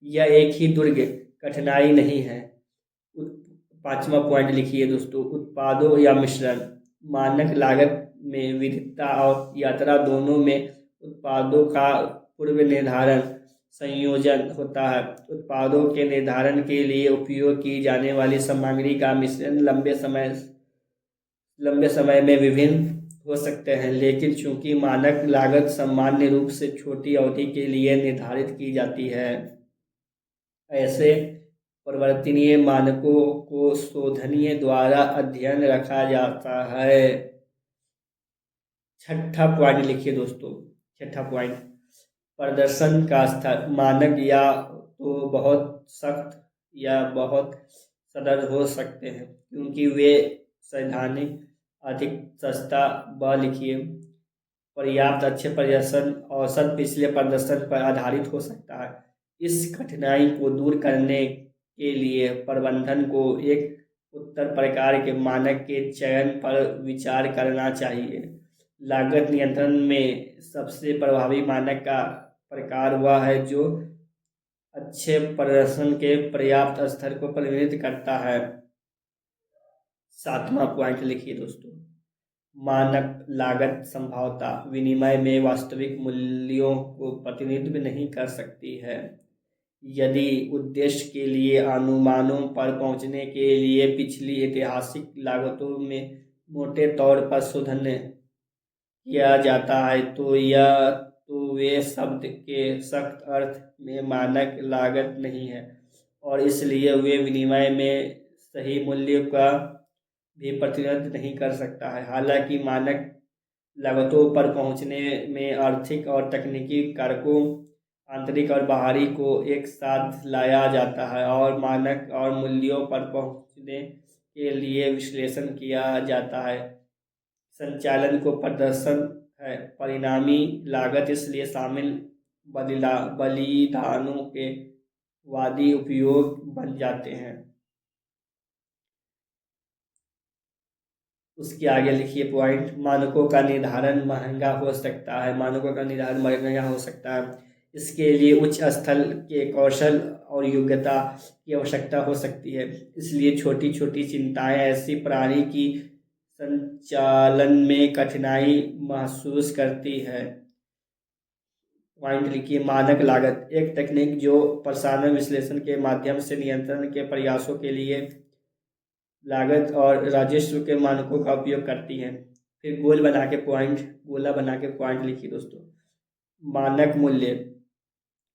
यह एक ही दुर्ग कठिनाई नहीं है। 5वां पॉइंट लिखिए दोस्तों, उत्पादों या मिश्रण। मानक लागत में विविधता और यात्रा दोनों में उत्पादों का पूर्व निर्धारण संयोजन होता है। उत्पादों के निर्धारण के लिए उपयोग की जाने वाली सामग्री का मिश्रण लंबे समय में विभिन्न हो सकते हैं, लेकिन चूंकि मानक लागत सामान्य रूप से छोटी अवधि के लिए निर्धारित की जाती है, ऐसे परिवर्तनीय मानकों को शोधनीय द्वारा अध्ययन रखा जाता है। 6ठा पॉइंट लिखिए दोस्तों, 6ठा पॉइंट, प्रदर्शन का स्तर। मानक या तो बहुत सख्त या बहुत सख्त हो सकते हैं, क्योंकि वे सैद्धांतिक अधिक सस्ता लिखिए पर्याप्त अच्छे प्रदर्शन औसत पिछले प्रदर्शन पर आधारित हो सकता है। इस कठिनाई को दूर करने के लिए प्रबंधन को एक उत्तर प्रकार के मानक के चयन पर विचार करना चाहिए। लागत नियंत्रण में सबसे प्रभावी मानक का प्रकार वह है जो अच्छे प्रदर्शन के पर्याप्त स्तर को प्रतिनिधित्व करता है। 7वां पॉइंट लिखिए दोस्तों, मानक लागत संभवतः विनिमय में वास्तविक मूल्यों को प्रतिनिधित्व नहीं कर सकती है। यदि उद्देश्य के लिए अनुमानों पर पहुंचने के लिए पिछली ऐतिहासिक लागतों में मोटे तौर पर शोधन किया जाता है तो वे शब्द के सख्त अर्थ में मानक लागत नहीं है और इसलिए वे विनिमय में सही मूल्य का भी प्रतिनिधित्व नहीं कर सकता है। हालांकि मानक लागतों पर पहुंचने में आर्थिक और तकनीकी कारकों, आंतरिक और बाहरी को एक साथ लाया जाता है और मानक और मूल्यों पर पहुंचने के लिए विश्लेषण किया जाता है। संचालन को प्रदर्शन है परिणामी लागत इसलिए शामिल बलिदानों के वादी उपयोग बन जाते हैं। उसके आगे लिखिए पॉइंट, मानकों का निर्धारण महंगा हो सकता है। मानकों का निर्धारण महंगा हो सकता है, इसके लिए उच्च स्तर के कौशल और योग्यता की आवश्यकता हो सकती है। इसलिए छोटी छोटी चिंताएं ऐसी प्रणाली की संचालन में कठिनाई महसूस करती है। पॉइंट लिखिए, मानक लागत एक तकनीक जो प्रसारण विश्लेषण के माध्यम से नियंत्रण के प्रयासों के लिए लागत और राजस्व के मानकों का उपयोग करती है। फिर गोला बना के पॉइंट लिखिए दोस्तों। मानक मूल्य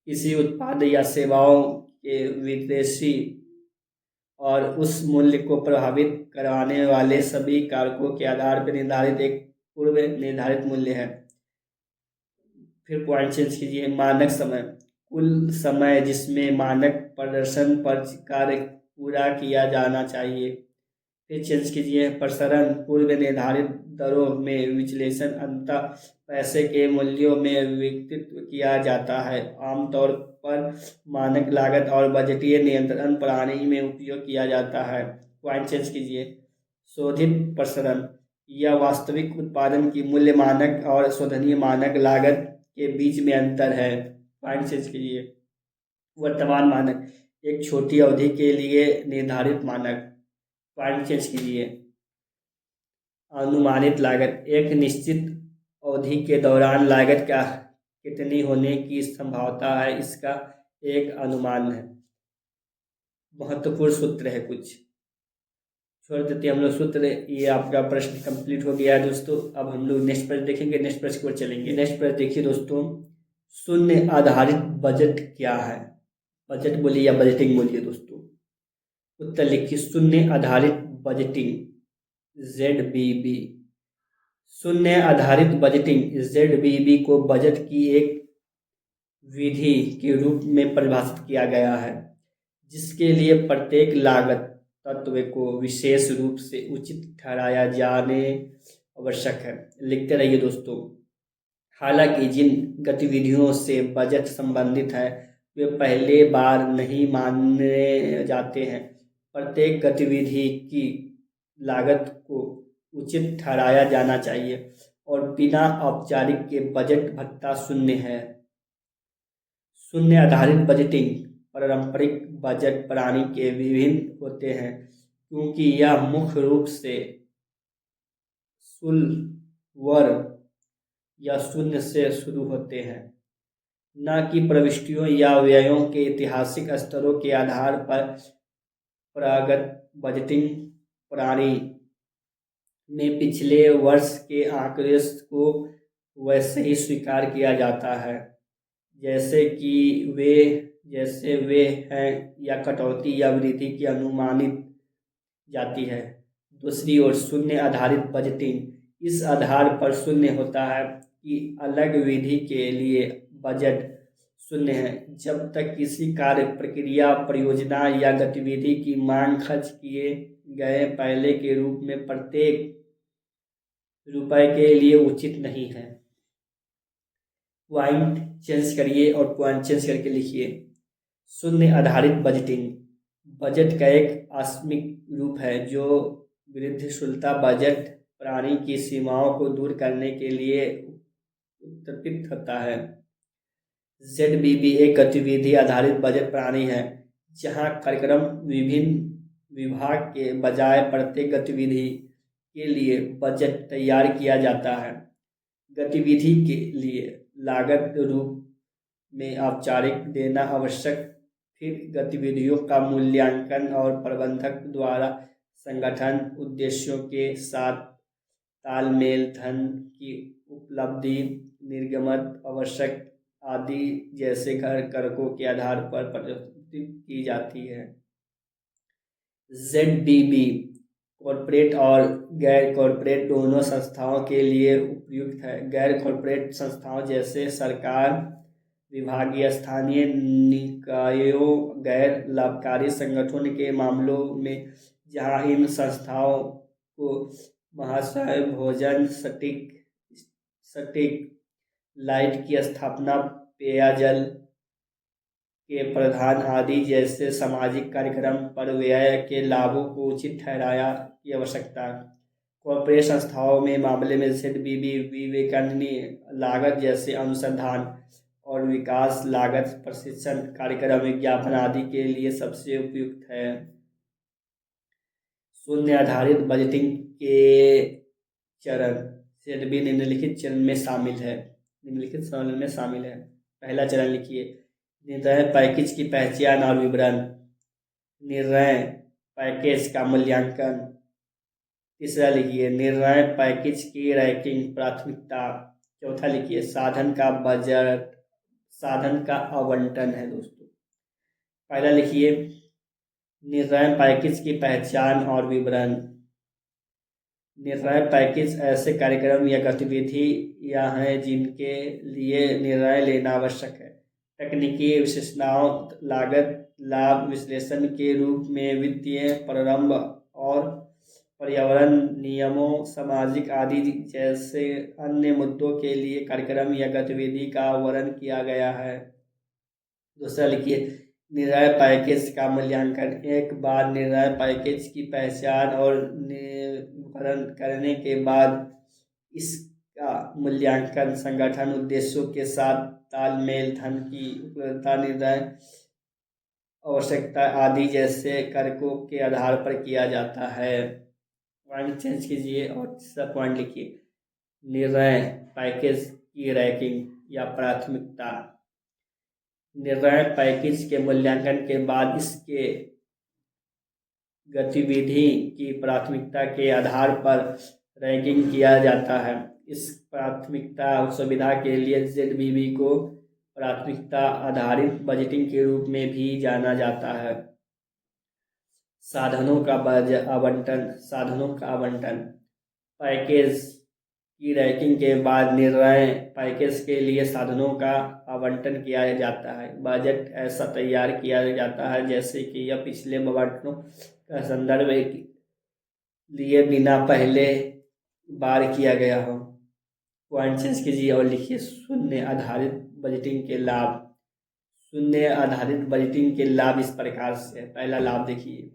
किसी उत्पाद या सेवाओं के विदेशी और उस मूल्य को प्रभावित करवाने वाले सभी कारकों के आधार पर निर्धारित एक पूर्व निर्धारित मूल्य है। फिर पॉइंट चेंज कीजिए, मानक समय कुल समय जिसमें मानक प्रदर्शन पर कार्य पूरा किया जाना चाहिए। फिर चेंज कीजिए, प्रसरण पूर्व निर्धारित दरों में विश्लेषण अंततः पैसे के मूल्यों में विकसित किया जाता है, आमतौर पर मानक लागत और बजटीय नियंत्रण प्रणाली में उपयोग किया जाता है। पॉइंट चेंज कीजिए, शोधित प्रसरण या वास्तविक उत्पादन की मूल्य मानक और शोधनीय मानक लागत के बीच में अंतर है। पॉइंट चेंज कीजिए, वर्तमान मानक एक छोटी अवधि के लिए निर्धारित मानक। पॉइंट चेंज कीजिए, अनुमानित लागत एक निश्चित अवधि के दौरान लागत का कितनी होने की संभावना है, इसका एक अनुमान है। महत्वपूर्ण सूत्र है कुछ, छोड़ देते हम लोग सूत्र। ये आपका प्रश्न कंप्लीट हो गया है दोस्तों। अब हम लोग नेक्स्ट प्रश्न देखेंगे, नेक्स्ट प्रश्न की ओर चलेंगे। नेक्स्ट प्रश्न देखिए दोस्तों, शून्य आधारित बजट क्या है? बजट बोलिए या बजटिंग बोलिए दोस्तों। उत्तर लिखिए, शून्य आधारित बजटिंग ZBB। शून्य आधारित बजटिंग ZBB को बजट की एक विधि के रूप में परिभाषित किया गया है, जिसके लिए प्रत्येक लागत तत्व को विशेष रूप से उचित ठहराया जाने आवश्यक है। लिखते रहिए दोस्तों। हालांकि जिन गतिविधियों से बजट संबंधित है वे पहले बार नहीं माने जाते हैं। प्रत्येक गतिविधि की लागत को उचित ठहराया जाना चाहिए और बिना औपचारिक के बजट भत्ता शून्य है। शून्य आधारित बजटिंग पारंपरिक बजट प्रणाली के विभिन्न होते हैं, क्योंकि यह मुख्य रूप से शुल्क या शून्य से शुरू होते हैं, न कि प्रविष्टियों या व्ययों के ऐतिहासिक स्तरों के आधार पर। प्रगत बजटिंग प्रणाली में पिछले वर्ष के आंकड़े को वैसे ही स्वीकार किया जाता है जैसे वे हैं या कटौती या वृद्धि की अनुमानित जाती है। दूसरी ओर शून्य आधारित बजटिंग इस आधार पर शून्य होता है कि अलग विधि के लिए बजट शून्य है जब तक किसी कार्य, प्रक्रिया, परियोजना या गतिविधि की मांग खर्च किए गए पहले के रूप में प्रत्येक रुपए के लिए उचित नहीं है। पॉइंट चेंज करिए और पॉइंट चेंज करके लिखिए। शून्य आधारित बजटिंग बजट का एक आकस्मिक रूप है जो वृद्धिशीलता बजट प्रणाली की सीमाओं को दूर करने के लिए उत्पन्न होता है। ZBB एक गतिविधि आधारित बजट प्रणाली है जहां कार्यक्रम विभिन्न विभाग के बजाय प्रत्येक गतिविधि के लिए बजट तैयार किया जाता है। गतिविधि के लिए लागत रूप में औपचारिक देना आवश्यक फिर गतिविधियों का मूल्यांकन और प्रबंधक द्वारा संगठन उद्देश्यों के साथ तालमेल, धन की उपलब्धि, निर्गमन आवश्यक आदि जैसे कारकों के आधार पर प्रदर्शित की जाती है। ZBB कॉरपोरेट और गैर कॉरपोरेट दोनों संस्थाओं के लिए उपयुक्त है। गैर कॉरपोरेट संस्थाओं जैसे सरकार, विभागीय, स्थानीय निकायों, गैर लाभकारी संगठनों के मामलों में जहां इन संस्थाओं को महाशय, भोजन, सटीक लाइट की स्थापना, पेयजल के प्रधान आदि जैसे सामाजिक कार्यक्रम पर व्यय के लाभों को उचित ठहराया की आवश्यकता। कॉर्पोरेट संस्थाओं में मामले में ZBB विवेकाधीन लागत जैसे अनुसंधान और विकास लागत, प्रशिक्षण कार्यक्रम, विज्ञापन आदि के लिए सबसे उपयुक्त है। शून्य आधारित बजटिंग के चरण ZBB निम्नलिखित चरण में शामिल है। पहला चरण लिखिए, निर्णय पैकेज की पहचान और विवरण, निर्णय पैकेज का मूल्यांकन। तीसरा लिखिए, निर्णय पैकेज की रैंकिंग, प्राथमिकता। चौथा लिखिए, साधन का बजट, साधन का आवंटन है दोस्तों। पहला लिखिए, निर्णय पैकेज की पहचान और विवरण। निर्णय पैकेज ऐसे कार्यक्रम या गतिविधियां हैं जिनके लिए निर्णय लेना आवश्यक है। तकनीकी विशेषताओं, लागत लाभ विश्लेषण के रूप में वित्तीय प्रारंभ और पर्यावरण नियमों, सामाजिक आदि जैसे अन्य मुद्दों के लिए कार्यक्रम या गतिविधि का वर्णन किया गया है। दूसरा लिखिए, निर्णय पैकेज का मूल्यांकन। एक बार निर्णय पैकेज की पहचान और निर्धारण करने के बाद इसका मूल्यांकन संगठन उद्देश्यों के साथ तालमेल, धन की उपलब्धता, निर्णय आवश्यकता आदि जैसे कारकों के आधार पर किया जाता है। पॉइंट चेंज कीजिए और तीसरा पॉइंट लिखिए, निर्णय पैकेज की रैंकिंग या प्राथमिकता। निर्णय पैकेज के मूल्यांकन के बाद इसके गतिविधि की प्राथमिकता के आधार पर रैंकिंग किया जाता है। इस प्राथमिकता सुविधा के लिए ZBB को प्राथमिकता आधारित बजटिंग के रूप में भी जाना जाता है। साधनों का आवंटन। पैकेज की रैंकिंग के बाद निर्णय पैकेज के लिए साधनों का आवंटन किया जाता है। बजट ऐसा तैयार किया जाता है जैसे कि यह पिछले बजटों का संदर्भ लिए बिना पहले बार किया गया हो। पॉइंट चेंज कीजिए और लिखिए, शून्य आधारित बजटिंग के लाभ। शून्य आधारित बजटिंग के लाभ इस प्रकार से। पहला लाभ देखिए,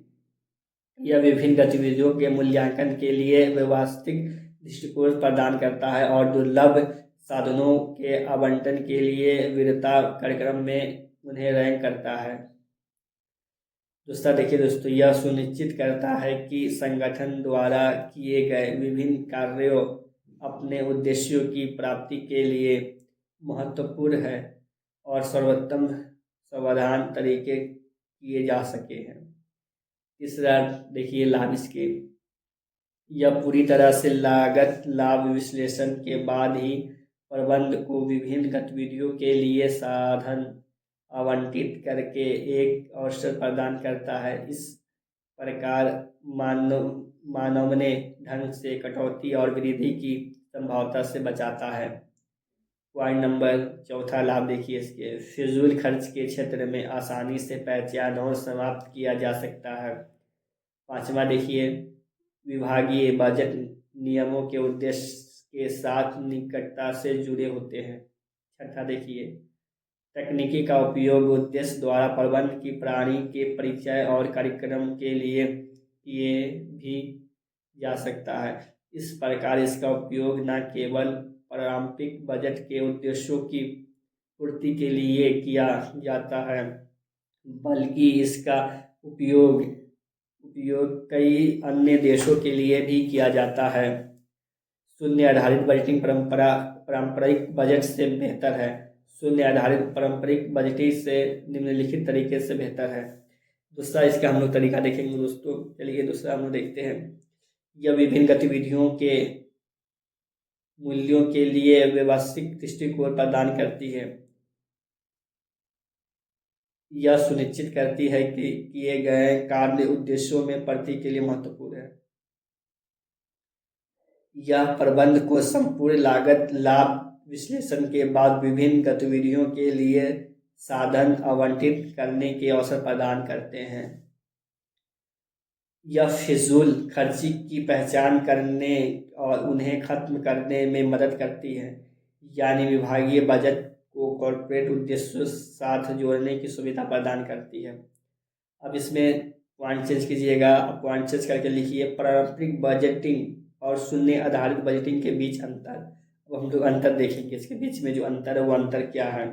यह विभिन्न गतिविधियों के मूल्यांकन के लिए व्यवस्थित दृष्टिकोण प्रदान करता है और दुर्लभ साधनों के आवंटन के लिए वीरता कार्यक्रम में उन्हें रैंक करता है। दूसरा देखिए दोस्तों, यह सुनिश्चित करता है कि संगठन द्वारा किए गए विभिन्न कार्यों अपने उद्देश्यों की प्राप्ति के लिए महत्वपूर्ण है और सर्वोत्तम समाधान तरीके किए जा सके हैं। तीसरा देखिए लाभ इसके, यह पूरी तरह से लागत लाभ विश्लेषण के बाद ही प्रबंधक को विभिन्न गतिविधियों के लिए साधन आवंटित करके एक अवसर प्रदान करता है। इस प्रकार मानवने ढंग से कटौती और वृद्धि की संभावना से बचाता है। पॉइंट नंबर चौथा लाभ देखिए इसके, फिजूल खर्च के क्षेत्र में आसानी से पहचान और समाप्त किया जा सकता है। पांचवा देखिए, विभागीय बजट नियमों के उद्देश्य के साथ निकटता से जुड़े होते हैं। छठा देखिए, तकनीकी का उपयोग उद्देश्य द्वारा प्रबंध की प्रणाली के परिचय और कार्यक्रम के लिए किए भी जा सकता है। इस प्रकार इसका उपयोग न केवल पारंपरिक बजट के उद्देश्यों की पूर्ति के लिए किया जाता है, बल्कि इसका उपयोग कई अन्य देशों के लिए भी किया जाता है। शून्य आधारित बजटिंग पारंपरिक बजट से बेहतर है। शून्य आधारित पारंपरिक बजटिंग से निम्नलिखित तरीके से बेहतर है। दूसरा इसका हम लोग तरीका देखेंगे दोस्तों। चलिए दूसरा हम लोग देखते हैं। यह विभिन्न गतिविधियों के मूल्यों के लिए व्यवस्थित दृष्टिकोण प्रदान करती है। यह सुनिश्चित करती है कि किए गए कार्य उद्देश्यों में प्रगति के लिए महत्वपूर्ण है। यह प्रबंध को संपूर्ण लागत लाभ विश्लेषण के बाद विभिन्न गतिविधियों के लिए साधन आवंटित करने के अवसर प्रदान करते हैं। यह फिजूल खर्ची की पहचान करने और उन्हें खत्म करने में मदद करती है, यानी विभागीय बजट को कॉर्पोरेट उद्देश्यों साथ जोड़ने की सुविधा प्रदान करती है। अब इसमें पॉइंट चेंज कीजिएगा। अब पॉइंट चेंज करके लिखिए पारंपरिक बजटिंग और शून्य आधारित बजटिंग के बीच अंतर। अब हम लोग अंतर देखेंगे, इसके बीच में जो अंतर है वो अंतर क्या है।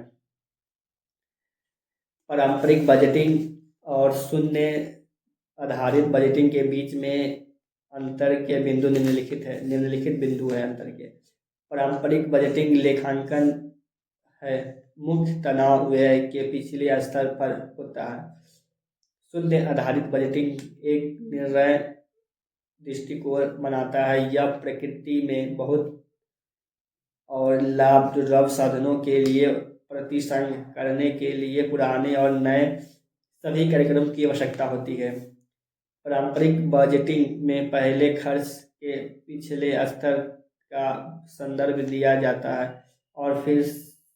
पारंपरिक बजटिंग और शून्य आधारित बजटिंग के बीच में अंतर के बिंदु निम्नलिखित बिंदु है अंतर के। पारंपरिक बजटिंग लेखांकन है मुख्य तनाव व्यय के पिछले स्तर पर होता है। शून्य आधारित बजटिंग एक निर्णय दृष्टिकोण बनाता है। यह प्रकृति में बहुत और लाभप्रद साधनों के लिए प्रतिसंग करने के लिए पुराने और नए सभी कार्यक्रम की आवश्यकता होती है। पारंपरिक बजटिंग में पहले खर्च के पिछले स्तर का संदर्भ दिया जाता है और फिर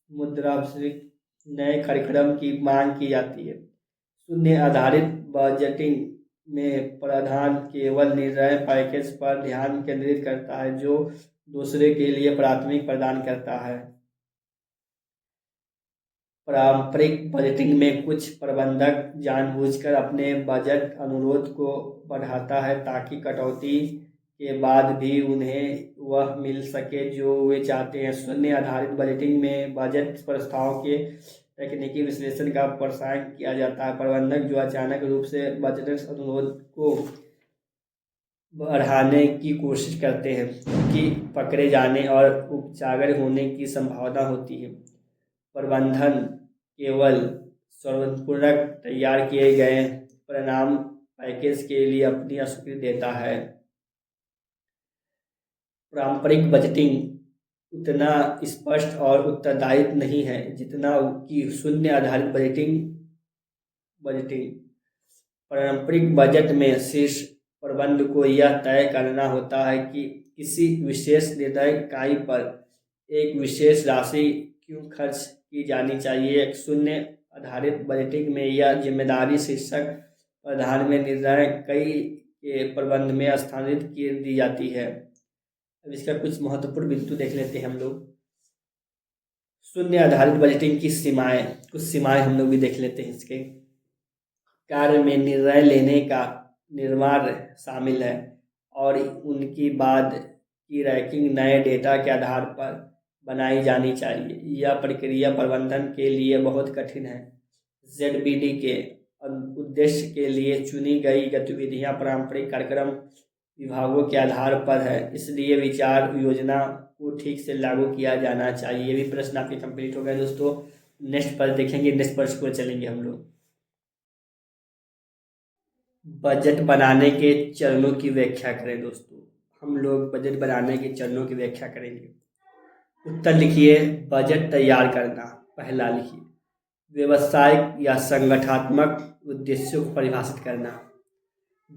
मुद्रास्फीति नए कार्यक्रम की मांग की जाती है। शून्य आधारित बजटिंग में प्रावधान केवल निर्णय पैकेज पर ध्यान केंद्रित करता है जो दूसरे के लिए प्राथमिक प्रदान करता है। पारंपरिक बजटिंग में कुछ प्रबंधक जानबूझकर अपने बजट अनुरोध को बढ़ाता है ताकि कटौती के बाद भी उन्हें वह मिल सके जो वे चाहते हैं। शून्य आधारित बजटिंग में बजट प्रस्ताव के तकनीकी विश्लेषण का प्रोत्साहन किया जाता है। प्रबंधक जो अचानक रूप से बजट अनुरोध को बढ़ाने की कोशिश करते हैं कि पकड़े जाने और उजागर होने की संभावना होती है। प्रबंधन केवल सर्वपूर्णक तैयार किए गए परिणाम पैकेज के लिए अपनी अस्वीकृति देता है। पारंपरिक बजटिंग उतना स्पष्ट और उत्तरदायी नहीं है जितना कि शून्य आधारित बजटिंग। पारंपरिक बजट में शीर्ष प्रबंधन को यह तय करना होता है कि किसी विशेष निर्णय इकाई पर एक विशेष राशि क्यों खर्च की जानी चाहिए। शून्य आधारित बजटिंग में यह जिम्मेदारी शीर्षक प्रधान में निर्णय इकाई के प्रबंध में स्थानांतरित कर दी जाती है। अब इसका कुछ महत्वपूर्ण बिंदु देख लेते हैं हम लोग। शून्य आधारित बजटिंग की कुछ सीमाएं हम लोग भी देख लेते हैं। इसके कार्य में निर्णय लेने का निर्माण शामिल है और उनकी बाद की रैंकिंग नए डेटा के आधार पर बनाई जानी चाहिए। यह प्रक्रिया प्रबंधन के लिए बहुत कठिन है। ZBD के उद्देश्य के लिए चुनी गई गतिविधियां पारंपरिक कार्यक्रम विभागों के आधार पर है, इसलिए विचार योजना को ठीक से लागू किया जाना चाहिए। ये भी प्रश्न आपके कंप्लीट हो गए दोस्तों। नेक्स्ट पर देखेंगे, नेक्स्ट प्रश्न को चलेंगे हम लोग। बजट बनाने के चरणों की व्याख्या करें दोस्तों। हम लोग बजट बनाने के चरणों की व्याख्या करेंगे। उत्तर लिखिए। बजट तैयार करना। पहला लिखिए व्यवसायिक या संगठनात्मक उद्देश्यों को परिभाषित करना।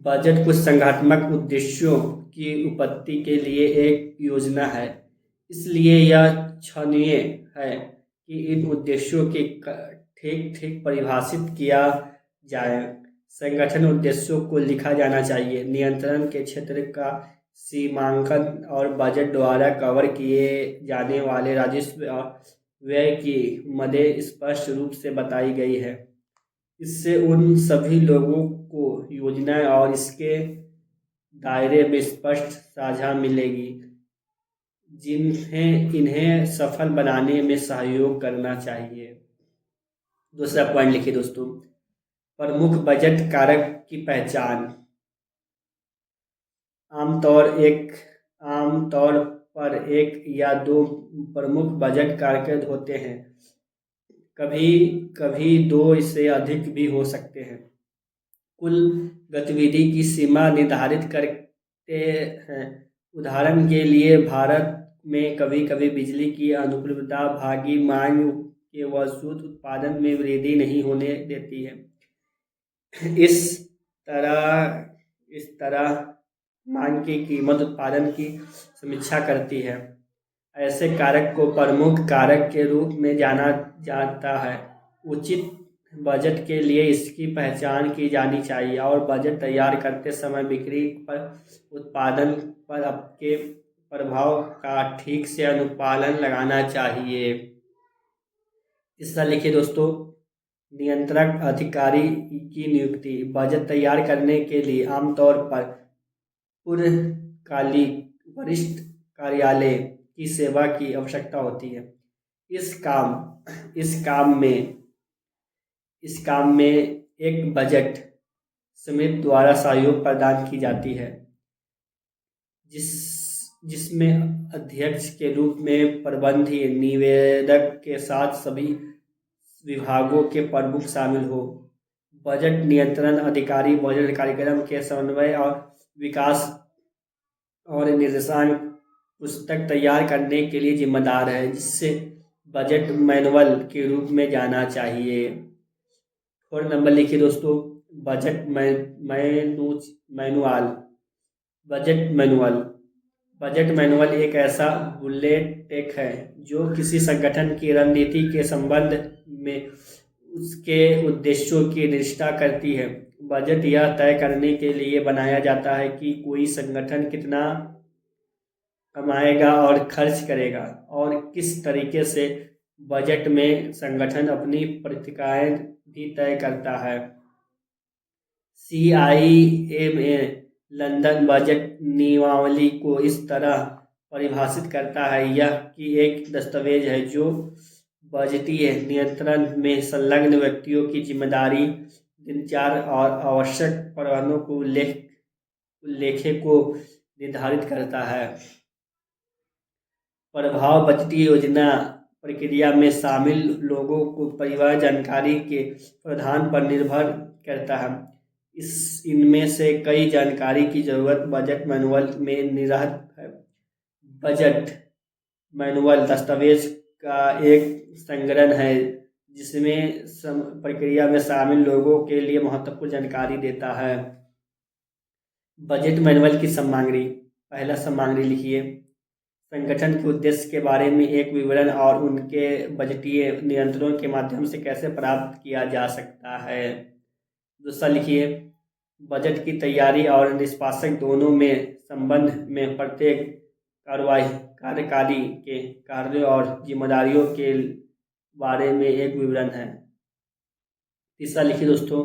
बजट कुछ संगठनात्मक उद्देश्यों की उपलब्धि के लिए एक योजना है, इसलिए यह छाननीय है कि इन उद्देश्यों के ठीक परिभाषित किया जाए। संगठन उद्देश्यों को लिखा जाना चाहिए। नियंत्रण के क्षेत्र का सीमांकन और बजट द्वारा कवर किए जाने वाले राजस्व और व्यय की मदें स्पष्ट रूप से बताई गई है। इससे उन सभी लोगों को योजना और इसके दायरे में स्पष्ट साझा मिलेगी जिन्हें इन्हें सफल बनाने में सहयोग करना चाहिए। दूसरा पॉइंट लिखिए दोस्तों। प्रमुख बजट कारक की पहचान। आमतौर पर एक या दो प्रमुख बजट कारक होते हैं कभी कभी 2 से अधिक भी हो सकते हैं। कुल गतिविधि की सीमा निर्धारित करते हैं। उदाहरण के लिए भारत में कभी कभी बिजली की अनुपलब्धता भारी मांग के बावजूद उत्पादन में वृद्धि नहीं होने देती है। इस तरह मांग की कीमत उत्पादन की समीक्षा करती है। ऐसे कारक को प्रमुख कारक के रूप में जाना जाता है। उचित बजट के लिए इसकी पहचान की जानी चाहिए और बजट तैयार करते समय बिक्री पर उत्पादन पर आपके प्रभाव का ठीक से अनुपालन लगाना चाहिए। तीसरा लिखिए दोस्तों, नियंत्रक अधिकारी की नियुक्ति। बजट तैयार करने के लिए आमतौर पर पूर्णकालिक वरिष्ठ कार्यालय की सेवा की आवश्यकता होती है। इस काम में एक बजट समिति द्वारा सहयोग प्रदान की जाती है, जिसमें अध्यक्ष के रूप में प्रबंधीय निवेदक के साथ सभी विभागों के प्रमुख शामिल हो। बजट नियंत्रण अधिकारी बजट कार्यक्रम के समन्वय और विकास और निर्देशांक पुस्तक तैयार करने के लिए जिम्मेदार है, जिससे बजट मैनुअल के रूप में जाना चाहिए। और नंबर लिखिए दोस्तों, बजट मैनुअल। बजट मैनुअल एक ऐसा बुलेट टेक है जो किसी संगठन की रणनीति के संबंध में उसके उद्देश्यों की निर्दिष्टता करती है। बजट यह तय करने के लिए बनाया जाता है कि कोई संगठन कितना कमाएगा और खर्च करेगा और किस तरीके से। बजट में संगठन अपनी पत्रिकाएं भी तय करता है। CIMA लंदन बजट नियमावली को इस तरह परिभाषित करता है यह कि एक दस्तावेज है जो बजटीय नियंत्रण में संलग्न व्यक्तियों की जिम्मेदारी, दिनचर्या और आवश्यक प्रावधानों को उल्लेख को निर्धारित करता है। प्रभाव बजटीय योजना प्रक्रिया में शामिल लोगों को परिवहन जानकारी के प्रावधान पर निर्भर करता है। इनमें से कई जानकारी की जरूरत बजट मैनुअल में निहित है। बजट मैनुअल दस्तावेज का एक संग्रह है जिसमें प्रक्रिया में शामिल लोगों के लिए महत्वपूर्ण जानकारी देता है। बजट मैनुअल की सामग्री। पहला सामग्री लिखिए, संगठन के उद्देश्य के बारे में एक विवरण और उनके बजटीय नियंत्रणों के माध्यम से कैसे प्राप्त किया जा सकता है। दूसरा लिखिए, बजट की तैयारी और निष्पादन दोनों में संबंध में प्रत्येक कार्यकाली के कार्यों और जिम्मेदारियों के बारे में एक विवरण है। तीसरा लिखिए दोस्तों,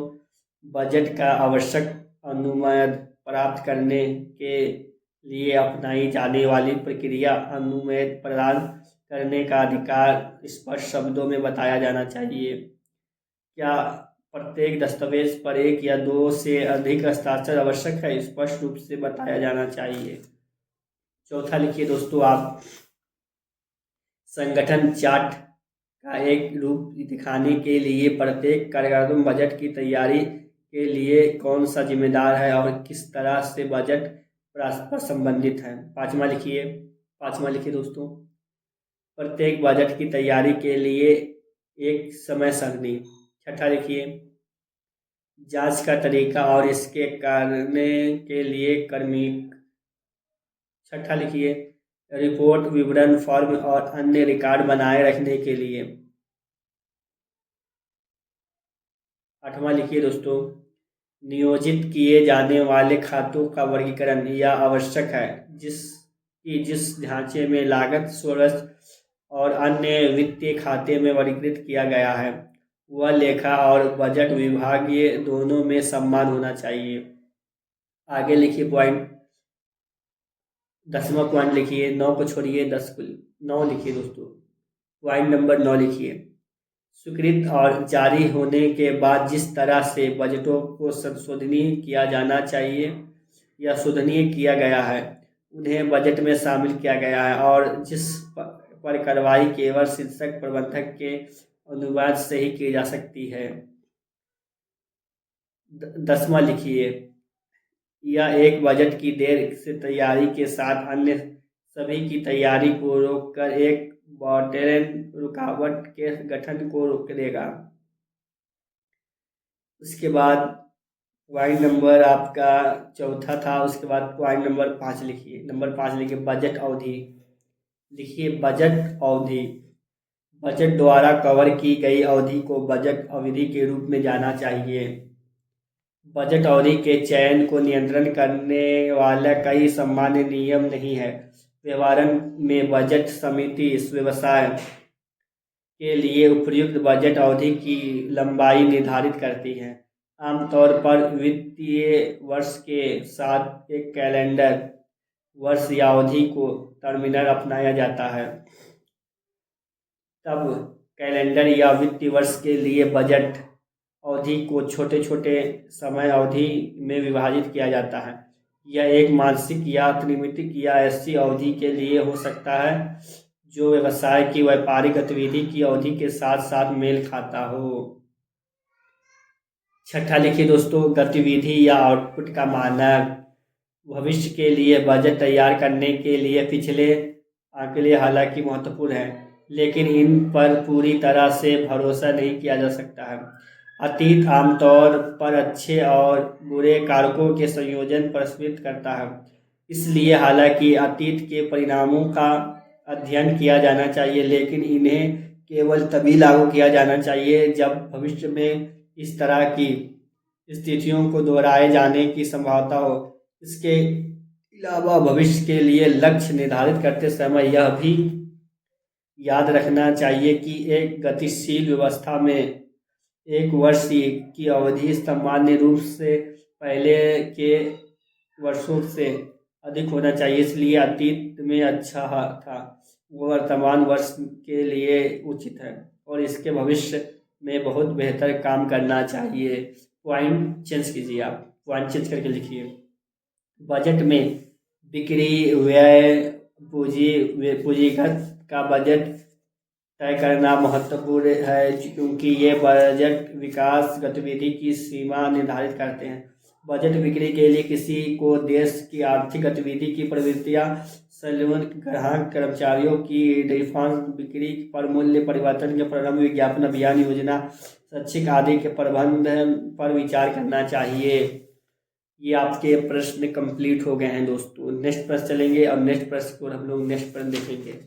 बजट का आवश्यक अनुमान प्राप्त करने के लिए अपनाई जाने वाली प्रक्रिया अनुमान प्रदान करने का अधिकार स्पष्ट शब्दों में बताया जाना चाहिए। क्या प्रत्येक दस्तावेज पर 1 या 2 से अधिक हस्ताक्षर आवश्यक है, स्पष्ट रूप से बताया जाना चाहिए। चौथा लिखिए दोस्तों आप, संगठन चार्ट का एक रूप दिखाने के लिए प्रत्येक कार्यक्रम बजट की तैयारी के लिए कौन सा जिम्मेदार है और किस तरह से बजट परस्पर संबंधित है। पांचवा लिखिए दोस्तों, प्रत्येक बजट की तैयारी के लिए एक समय सारणी। छठा लिखिए, जांच का तरीका और इसके करने के लिए क्रमिक। छठा लिखिए, रिपोर्ट, विवरण, फॉर्म और अन्य रिकॉर्ड बनाए रखने के लिए। आठवां लिखिए दोस्तों, नियोजित किए जाने वाले खातों का वर्गीकरण यह आवश्यक है जिस ढांचे में लागत, षोडश और अन्य वित्तीय खाते में वर्गीकृत किया गया है वह लेखा और बजट विभाग ये दोनों में समान होना चाहिए। आगे लिखिए पॉइंट, 10वां पॉइंट लिखिए, 9 को छोड़िए 10 को 9 लिखिए दोस्तों। पॉइंट नंबर 9 लिखिए, स्वीकृत और जारी होने के बाद जिस तरह से बजटों को संशोधनीय किया जाना चाहिए या शोधनीय किया गया है उन्हें बजट में शामिल किया गया है और जिस पर कार्रवाई केवल शीर्षक प्रबंधक के अनुवाद से ही की जा सकती है। 10वां लिखिए, यह एक बजट की देर से तैयारी के साथ अन्य सभी की तैयारी को रोककर एक बॉटल रुकावट के गठन को रोक देगा। उसके बाद पॉइंट नंबर आपका चौथा था। उसके बाद पॉइंट नंबर 5 लिखिए। नंबर 5 लिखिए, बजट अवधि। लिखिए बजट अवधि। बजट द्वारा कवर की गई अवधि को बजट अवधि के रूप में जाना चाहिए। बजट अवधि के चयन को नियंत्रण करने वाला कई सामान्य नियम नहीं है। व्यवहार में बजट समिति इस व्यवसाय के लिए उपयुक्त बजट अवधि की लंबाई निर्धारित करती है। आमतौर पर वित्तीय वर्ष के साथ एक कैलेंडर वर्ष या अवधि को टर्मिनल अपनाया जाता है। तब कैलेंडर या वित्तीय वर्ष के लिए बजट अवधि को छोटे छोटे समय अवधि में विभाजित किया जाता है। यह एक मासिक या त्रिमासिक या ऐसी अवधि के लिए हो सकता है जो व्यवसाय की व्यापारिक गतिविधि की अवधि के साथ साथ मेल खाता हो। छठा लिखिए दोस्तों, गतिविधि या आउटपुट का मानक। भविष्य के लिए बजट तैयार करने के लिए पिछले आंकड़े हालांकि महत्वपूर्ण हैं, लेकिन इन पर पूरी तरह से भरोसा नहीं किया जा सकता है। अतीत आमतौर पर अच्छे और बुरे कारकों के संयोजन पर प्रस्तुत करता है। इसलिए हालांकि अतीत के परिणामों का अध्ययन किया जाना चाहिए, लेकिन इन्हें केवल तभी लागू किया जाना चाहिए जब भविष्य में इस तरह की स्थितियों को दोहराए जाने की संभावना हो। इसके अलावा भविष्य के लिए लक्ष्य निर्धारित करते समय यह भी याद रखना चाहिए कि एक गतिशील व्यवस्था में एक वर्ष की अवधि सामान्य रूप से पहले के वर्षों से अधिक होना चाहिए। इसलिए अतीत में अच्छा था वो वर्तमान वर्ष के लिए उचित है और इसके भविष्य में बहुत बेहतर काम करना चाहिए। पॉइंट चेंज कीजिए, आप पॉइंट चेंज करके लिखिए। बजट में बिक्री, व्यय, पूंजीगत का बजट तय करना महत्वपूर्ण है क्योंकि ये बजट विकास गतिविधि की सीमा निर्धारित करते हैं। बजट बिक्री के लिए किसी को देश की आर्थिक गतिविधि की प्रवृत्तियां, संलग्न ग्राहक, कर्मचारियों की डिफॉल्ट बिक्री पर मूल्य परिवर्तन के प्रारंभ, विज्ञापन अभियान, योजना, शैक्षिक आदि के प्रबंध पर विचार करना चाहिए। ये आपके प्रश्न कंप्लीट हो गए हैं दोस्तों। नेक्स्ट प्रश्न चलेंगे और नेक्स्ट प्रश्न को हम लोग नेक्स्ट प्रश्न देखेंगे।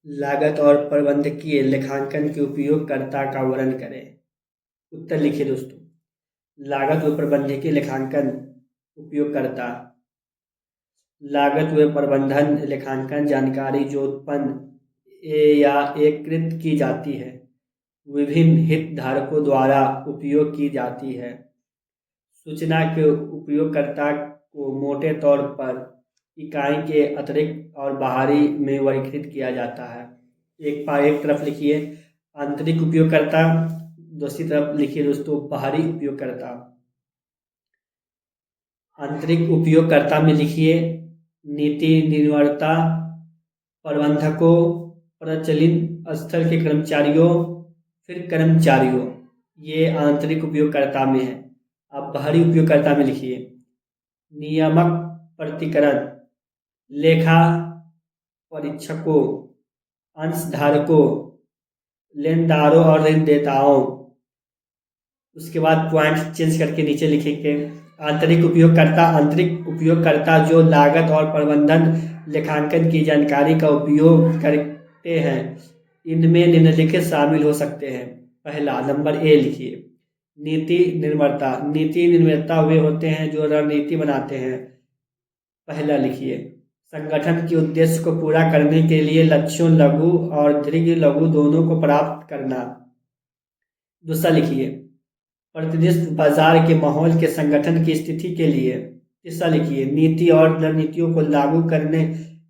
लागत और प्रबंधकीय लेखांकन के उपयोगकर्ता का वर्णन करें। उत्तर लिखिए दोस्तों। लागत व प्रबंधकीय लेखांकन उपयोगकर्ता। लागत व प्रबंधन लेखांकन जानकारी जो उत्पन्न या एकत्रित की जाती है विभिन्न हितधारकों द्वारा उपयोग की जाती है। सूचना के उपयोगकर्ता को मोटे तौर पर इकाई के अतिरिक्त और बाहरी में वर्गीकृत किया जाता है। एक तरफ लिखिए आंतरिक उपयोगकर्ता, दूसरी तरफ लिखिए दोस्तों बाहरी उपयोगकर्ता। आंतरिक उपयोगकर्ता में लिखिए नीति निर्माता, प्रबंधकों, प्रचलित स्तर के कर्मचारियों, फिर कर्मचारियों। ये आंतरिक उपयोगकर्ता में है। अब बाहरी उपयोगकर्ता में लिखिए नियामक प्रतिकरण, लेखा परीक्षकों, अंशधारकों, लेनदारों और ऋणदाताओं। उसके बाद पॉइंट चेंज करके नीचे लिखेंगे आंतरिक उपयोगकर्ता जो लागत और प्रबंधन लेखांकन की जानकारी का उपयोग करते हैं। इनमें निम्नलिखित शामिल हो सकते हैं। पहला नंबर ए लिखिए नीति निर्माता वे होते हैं जो रणनीति बनाते हैं। पहला लिखिए संगठन के उद्देश्य को पूरा करने के लिए लक्ष्यों लघु और दीर्घ लघु दोनों को प्राप्त करना। दूसरा लिखिए प्रतिनिधित्व बाजार के माहौल के संगठन की स्थिति के लिए। तीसरा लिखिए नीति और रणनीतियों को लागू करने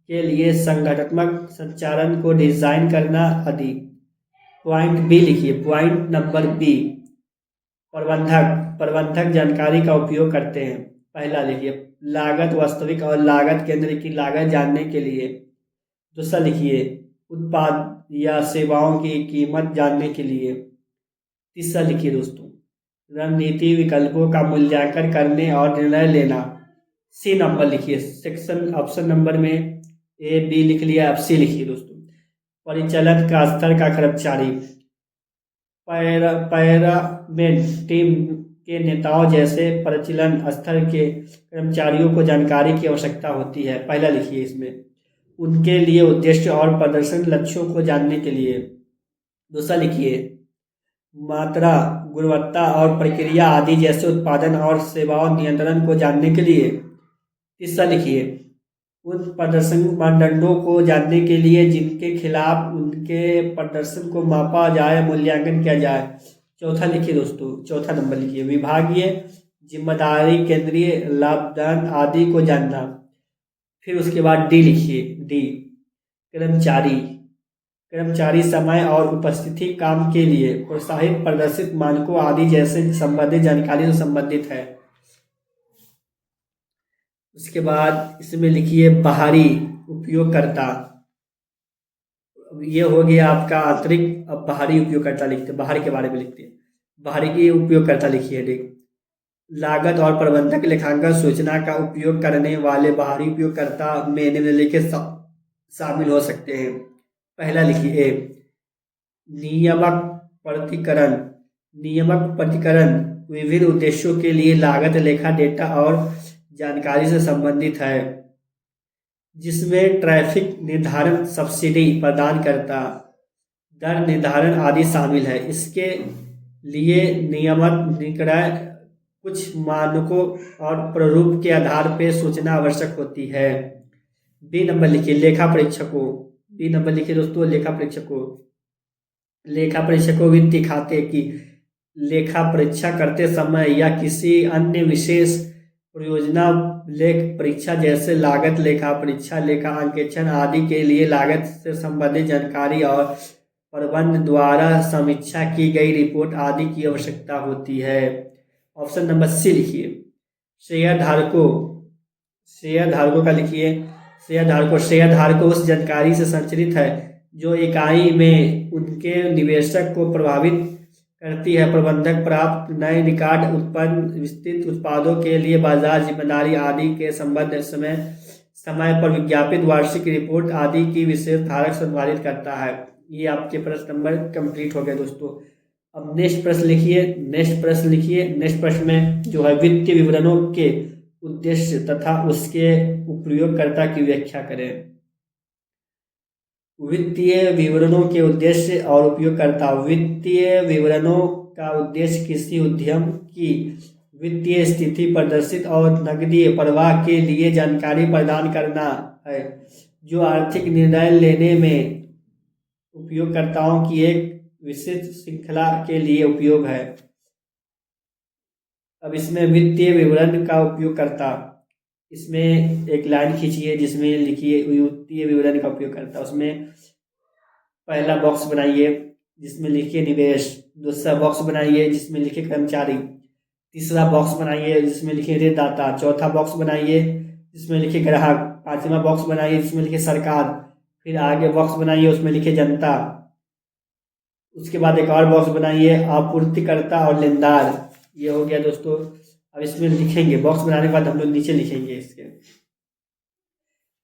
के लिए संगठनात्मक संचालन को डिजाइन करना आदि। पॉइंट बी लिखिए पॉइंट नंबर बी प्रबंधक जानकारी का उपयोग करते हैं। पहला लिखिए लागत वास्तविक और लागत केंद्र की लागत जानने के लिए। दूसरा लिखिए उत्पाद या सेवाओं की कीमत जानने के लिए। तीसरा लिखिए दोस्तों, रणनीति विकल्पों का मूल्यांकन करने और निर्णय लेना। सी नंबर लिखिए, सेक्शन ऑप्शन नंबर में ए बी लिख लिया, अब सी लिखिए दोस्तों। परिचालन का स्तर का कर्मचारी, पैरामेंट टीम के नेताओं जैसे परिचालन स्तर के कर्मचारियों को जानकारी की आवश्यकता होती है। पहला लिखिए इसमें, उनके लिए उद्देश्य और प्रदर्शन लक्ष्यों को जानने के लिए। दूसरा लिखिए, मात्रा, गुणवत्ता और प्रक्रिया आदि जैसे उत्पादन और सेवाओं नियंत्रण को जानने के लिए। तीसरा लिखिए, उन प्रदर्शन मानदंडों को जानने के लिए जिनके खिलाफ उनके प्रदर्शन को मापा जाए, मूल्यांकन किया जाए। चौथा लिखिए दोस्तों, चौथा नंबर लिखिए, विभागीय जिम्मेदारी, केंद्रीय लाभदान आदि को जानना। फिर उसके बाद डी लिखिए, डी कर्मचारी, कर्मचारी समय और उपस्थिति काम के लिए प्रोत्साहित प्रदर्शित मानकों आदि जैसे संबंधित जानकारी से संबंधित है। उसके बाद इसमें लिखिए बाहरी उपयोगकर्ता, ये हो गया आपका आंतरिक। अब बाहरी उपयोगकर्ता लिखते, बाहर के बारे में लिखते हैं। बाहरी के उपयोगकर्ता लिखिए, देख लागत और प्रबंधक लेखांकन सूचना का उपयोग करने वाले बाहरी उपयोगकर्ता में निम्नलिखित शामिल हो सकते हैं। पहला लिखिए, नियामक प्रतिकरण, नियामक प्रतिकरण विभिन्न उद्देश्यों के लिए लागत, लेखा, डेटा और जानकारी से संबंधित है, जिसमें ट्रैफिक निर्धारण, सब्सिडी प्रदान करता, दर निर्धारण आदि शामिल है। इसके लिए नियमित निकाय कुछ मानकों और प्रारूप के आधार पर सूचना आवश्यक होती है। बी नंबर लिखिए, लेखा परीक्षकों। बी नंबर लिखिए दोस्तों, लेखा परीक्षकों, लेखा परीक्षकों वित्तीय खाते की लेखा परीक्षा करते समय या किसी अन्य विशेष परियोजना लेख परीक्षा जैसे लागत लेखा परीक्षा, लेखा अंकेक्षण आदि के लिए लागत से संबंधित जानकारी और प्रबंध द्वारा समीक्षा की गई रिपोर्ट आदि की आवश्यकता होती है। ऑप्शन नंबर सी लिखिए, शेयरधारकों, शेयरधारकों का लिखिए, शेयरधारकों, शेयरधारकों उस जानकारी से संचालित है जो इकाई में उनके निवेशक को प्रभावित करती है। प्रबंधक प्राप्त नए रिकॉर्ड, उत्पन्न विस्तृत उत्पादों के लिए बाजार जिम्मेदारी आदि के संबंध समय पर विज्ञापित वार्षिक रिपोर्ट आदि की विशेष धारक संचालित करता है। ये आपके प्रश्न नंबर कंप्लीट हो गए दोस्तों। अब नेक्स्ट प्रश्न लिखिए, नेक्स्ट प्रश्न लिखिए। नेक्स्ट प्रश्न में जो है, वित्तीय विवरणों के उद्देश्य तथा उसके उपयोगकर्ता की व्याख्या करें। वित्तीय विवरणों के उद्देश्य और उपयोगकर्ता। वित्तीय विवरणों का उद्देश्य किसी उद्यम की वित्तीय स्थिति प्रदर्शित और नकदी प्रवाह के लिए जानकारी प्रदान करना है, जो आर्थिक निर्णय लेने में उपयोगकर्ताओं की एक विशिष्ट श्रृंखला के लिए उपयोग है। अब इसमें वित्तीय विवरण का उपयोगकर्ता, इसमें एक लाइन खींचिए जिसमें लिखिए वित्तीय विवरण का उपयोग करता है। उसमें पहला बॉक्स बनाइए जिसमें लिखिए निवेश, दूसरा बॉक्स बनाइए जिसमें लिखिए कर्मचारी, तीसरा बॉक्स बनाइए जिसमें लिखिए ऋणदाता, चौथा बॉक्स बनाइए जिसमें लिखिए ग्राहक, पांचवा बॉक्स बनाइए जिसमें लिखिए सरकार, फिर आगे बॉक्स बनाइए उसमें लिखिए जनता, उसके बाद एक और बॉक्स बनाइए आपूर्तिकर्ता और लेनदार। ये हो गया दोस्तों। अब इसमें लिखेंगे, बॉक्स बनाने के बाद हम लोग नीचे लिखेंगे इसके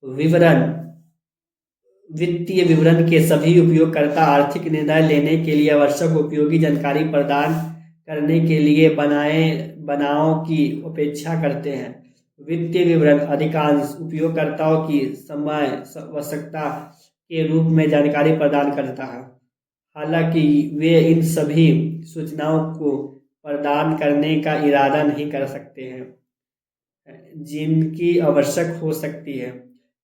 विवरण। वित्तीय विवरण के सभी उपयोगकर्ता आर्थिक निर्णय लेने के लिए आवश्यक उपयोगी जानकारी प्रदान करने के लिए बनावों की अपेक्षा करते हैं। वित्तीय विवरण अधिकांश उपयोगकर्ताओं की समय आवश्यकता के रूप में जानकारी प्रदान करता है, हालांकि वे इन सभी सूचनाओं को प्रदान करने का इरादा नहीं कर सकते हैं जिनकी आवश्यक हो सकती है।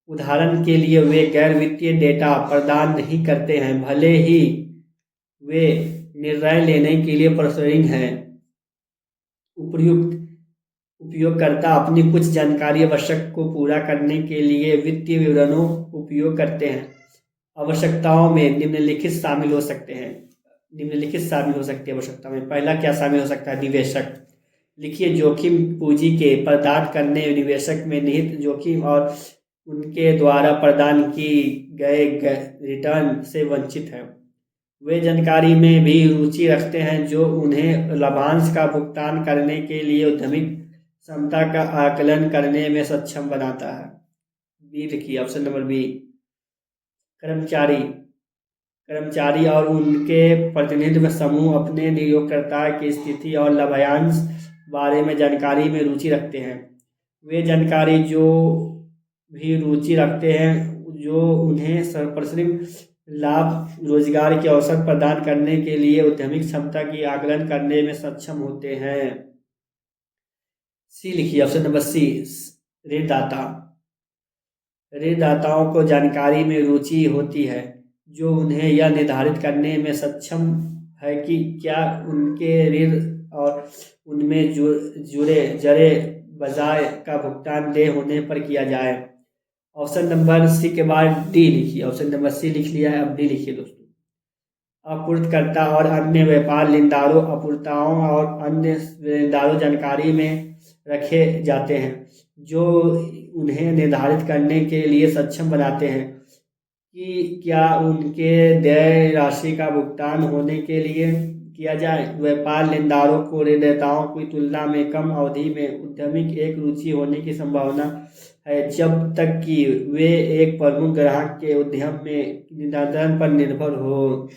उदाहरण के लिए, वे गैर वित्तीय डेटा प्रदान नहीं करते हैं, भले ही वे निर्णय लेने के लिए प्रासंगिक हैं। उपर्युक्त उपयोगकर्ता अपनी कुछ जानकारी आवश्यक को पूरा करने के लिए वित्तीय विवरणों उपयोग करते हैं। आवश्यकताओं में निम्नलिखित शामिल हो सकते हैं, निम्नलिखित शामिल हो सकती है आवश्यकता में। पहला क्या शामिल हो सकता है? निवेशक। लिखिए, जोखिम पूंजी के प्रदान करने निवेशक में निहित जोखिम और उनके द्वारा प्रदान की गए रिटर्न से वंचित है। वे जानकारी में भी रुचि रखते हैं जो उन्हें लाभांश का भुगतान करने के लिए उद्यमिक क्षमता का आकलन करने में सक्षम बनाता है। बी लिखिए, ऑप्शन नंबर बी। कर्मचारी कर्मचारी और उनके प्रतिनिधित्व समूह अपने नियोक्ता की स्थिति और लाभांश बारे में जानकारी में रुचि रखते हैं। वे जानकारी जो भी रुचि रखते हैं जो उन्हें सार्वजनिक लाभ, रोजगार के अवसर प्रदान करने के लिए उद्यमिक क्षमता की आकलन करने में सक्षम होते हैं। सी लिखिए, ऑप्शन नंबर सी। ऋणदाता ऋणदाताओं को जानकारी में रुचि होती है जो उन्हें यह निर्धारित करने में सक्षम है कि क्या उनके ऋण और उनमें जुड़े जरे बजाय का भुगतान देय होने पर किया जाए। ऑप्शन नंबर सी के बाद डी लिखिए। ऑप्शन नंबर सी लिख लिया है, अब डी लिखिए दोस्तों। आपूर्तिकर्ता और अन्य व्यापार लेनदारों आपूर्तियों और अन्य लेनदारों जानकारी में रखे जाते हैं जो उन्हें निर्धारित करने के लिए सक्षम बनाते हैं कि क्या उनके देय राशि का भुगतान होने के लिए किया जाए। व्यापार लेनदारों को ऋणदाताओं की तुलना में कम अवधि में उद्यमिक एक रुचि होने की संभावना है जब तक कि वे एक प्रमुख ग्राहक के उद्यम में नियंत्रण पर निर्भर हो।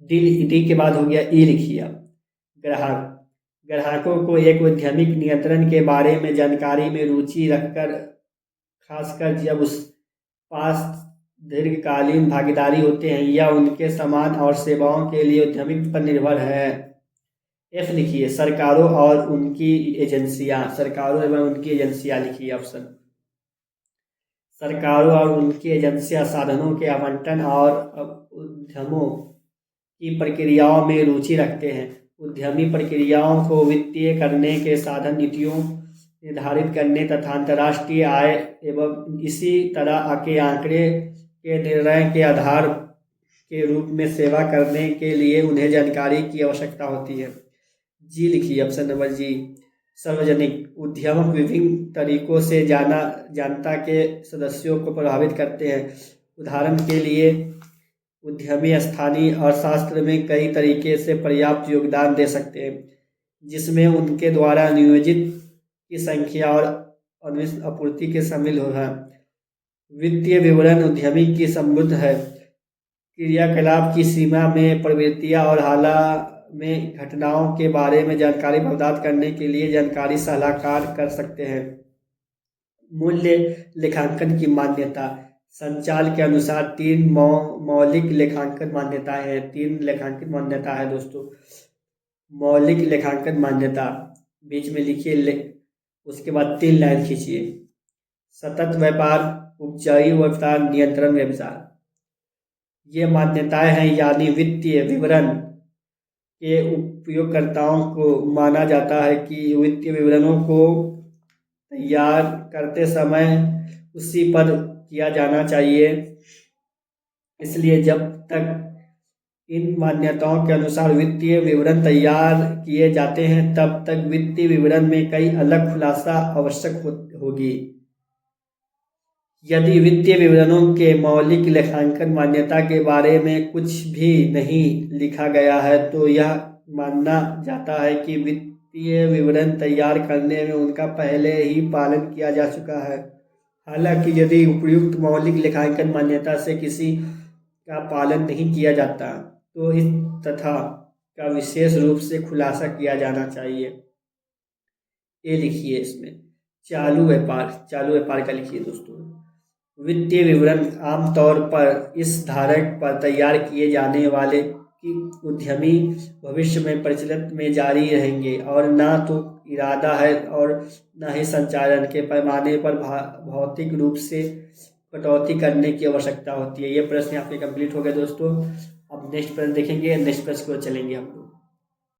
डी के बाद हो गया ई लिखिए। ग्राहकों को एक उद्यमिक नियंत्रण के बारे में जानकारी में रुचि रखकर, खासकर जब उस पास दीर्घकालीन भागीदारी होते हैं या उनके सामान और सेवाओं के लिए उद्यमिक पर निर्भर है। एफ लिखिए, सरकारों और उनकी एजेंसियां। सरकारों एवं उनकी एजेंसियां लिखिए ऑप्शन। सरकारों और उनकी एजेंसियां साधनों के आवंटन और उद्यमों की प्रक्रियाओं में रुचि रखते हैं। उद्यमी प्रक्रियाओं को वित्तीय करने के साधन, नीतियों निर्धारित करने तथा अंतर्राष्ट्रीय आय एवं इसी तरह के आंकड़े के निर्णय के आधार के रूप में सेवा करने के लिए उन्हें जानकारी की आवश्यकता होती है। जी लिखिए, ऑप्शन नंबर जी। सार्वजनिक उद्यम विभिन्न तरीकों से जनता के सदस्यों को प्रभावित करते हैं। उदाहरण के लिए उद्यमी स्थानीय अर्थशास्त्र में कई तरीके से पर्याप्त योगदान दे सकते हैं, जिसमें उनके द्वारा नियोजित की संख्या और आपूर्ति के शामिल हो है। वित्तीय विवरण उद्यमी की समृद्ध है क्रियाकलाप की सीमा में प्रवृत्तियां और हाल में घटनाओं के बारे में जानकारी प्रदान करने के लिए जानकारी सलाहकार कर सकते हैं। मूल्य लेखांकन की मान्यता। संचाल के अनुसार 3 मौलिक लेखांकन मान्यताएं हैं। 3 लेखांकन मान्यता है दोस्तों। मौलिक लेखांकन मान्यता बीच में लिखिए, उसके बाद 3 लाइन खींचिए। सतत व्यापार, उपजाऊ व्यापार, नियंत्रण व्यापार। ये मान्यताएं हैं, यानी वित्तीय विवरण के उपयोगकर्ताओं को माना जाता है कि वित्तीय विवरणों को तैयार करते समय उसी पर किया जाना चाहिए। इसलिए जब तक इन मान्यताओं के अनुसार वित्तीय विवरण तैयार किए जाते हैं तब तक वित्तीय विवरण में कई अलग खुलासा आवश्यक होगी। यदि वित्तीय विवरणों के मौलिक लेखांकन मान्यता के बारे में कुछ भी नहीं लिखा गया है तो यह माना जाता है कि वित्तीय विवरण तैयार करने में उनका पहले ही पालन किया जा चुका है। हालांकि यदि उपयुक्त मौलिक लेखांकन मान्यता से किसी का पालन नहीं किया जाता तो इस तथ्य का विशेष रूप से खुलासा किया जाना चाहिए। ये लिखिए इसमें चालू व्यापार का लिखिए दोस्तों। वित्तीय विवरण आमतौर पर इस धारक पर तैयार किए जाने वाले कि उद्यमी भविष्य में प्रचलित में जारी रहेंगे और न तो इरादा है और न ही संचालन के पैमाने पर भौतिक रूप से कटौती करने की आवश्यकता होती है। ये प्रश्न यहाँ पे कंप्लीट हो गया दोस्तों। अब नेक्स्ट प्रश्न देखेंगे, नेक्स्ट प्रश्न को चलेंगे हम।